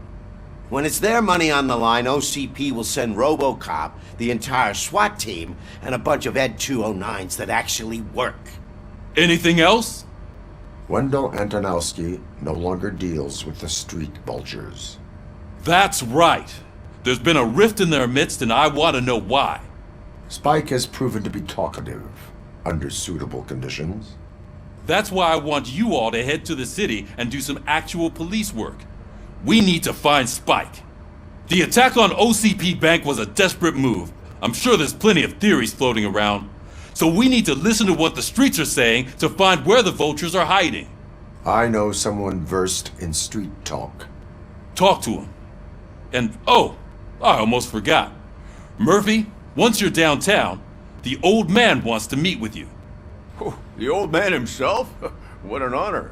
When it's their money on the line, OCP will send Robocop, the entire SWAT team, and a bunch of Ed 209s that actually work. Anything else? Wendell Antonowski no longer deals with the street vultures. That's right. There's been a rift in their midst, and I want to know why. Spike has proven to be talkative, under suitable conditions. That's why I want you all to head to the city and do some actual police work. We need to find Spike. The attack on OCP Bank was a desperate move. I'm sure there's plenty of theories floating around. So we need to listen to what the streets are saying to find where the vultures are hiding. I know someone versed in street talk. Talk to him. And oh, I almost forgot. Murphy, once you're downtown, the old man wants to meet with you. Oh, the old man himself? What an honor.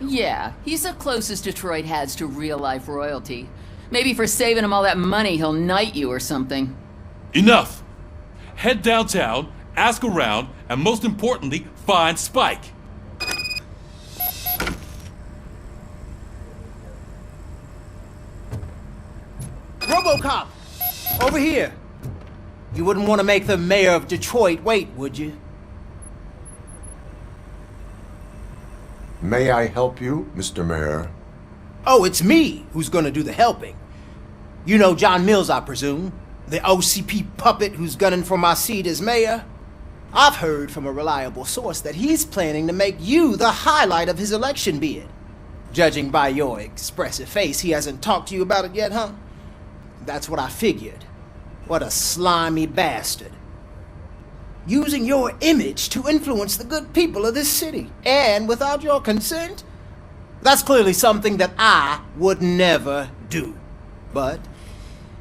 Yeah, he's the closest Detroit has to real-life royalty. Maybe for saving him all that money, he'll knight you or something. Enough! Head downtown, ask around, and most importantly, find Spike. Robocop! Over here! You wouldn't want to make the mayor of Detroit wait, would you? May I help you, Mr. Mayor? Oh, it's me who's gonna do the helping. You know John Mills, I presume? The OCP puppet who's gunning for my seat as mayor? I've heard from a reliable source that he's planning to make you the highlight of his election bid. Judging by your expressive face, he hasn't talked to you about it yet, huh? That's what I figured. What a slimy bastard. Using your image to influence the good people of this city, and without your consent? That's clearly something that I would never do. But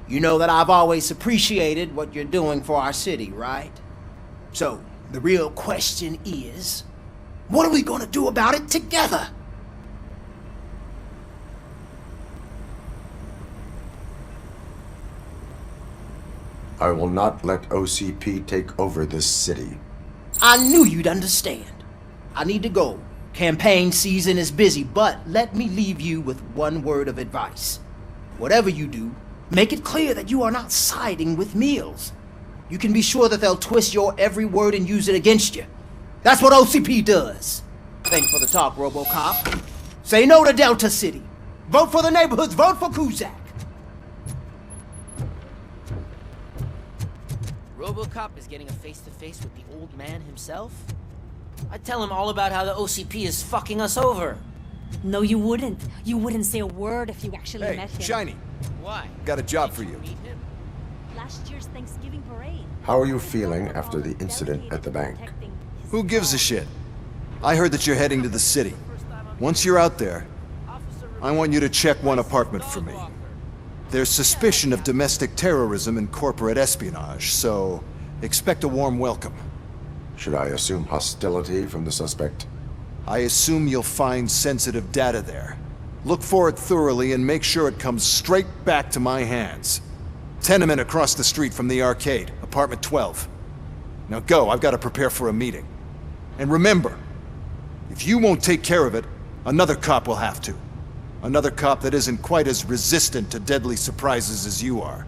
you know that I've always appreciated what you're doing for our city, right? So, the real question is, what are we gonna do about it together? I will not let OCP take over this city. I knew you'd understand. I need to go. Campaign season is busy, but let me leave you with one word of advice. Whatever you do, make it clear that you are not siding with Mills. You can be sure that they'll twist your every word and use it against you. That's what OCP does. Thanks for the talk, Robocop. Say no to Delta City. Vote for the neighborhoods. Vote for Kuzak. Robocop is getting a face-to-face with the old man himself? I'd tell him all about how the OCP is fucking us over. No, you wouldn't. You wouldn't say a word if you actually Hey, met him. Shiny. Why? Got a job for you. Last year's Thanksgiving parade. How are you feeling after the incident at the bank? Who gives a shit? I heard that you're heading to the city. Once you're out there, I want you to check one apartment for me. There's suspicion of domestic terrorism and corporate espionage, so expect a warm welcome. Should I assume hostility from the suspect? I assume you'll find sensitive data there. Look for it thoroughly and make sure it comes straight back to my hands. Tenement across the street from the arcade, apartment 12. Now go, I've got to prepare for a meeting. And remember, if you won't take care of it, another cop will have to. Another cop that isn't quite as resistant to deadly surprises as you are.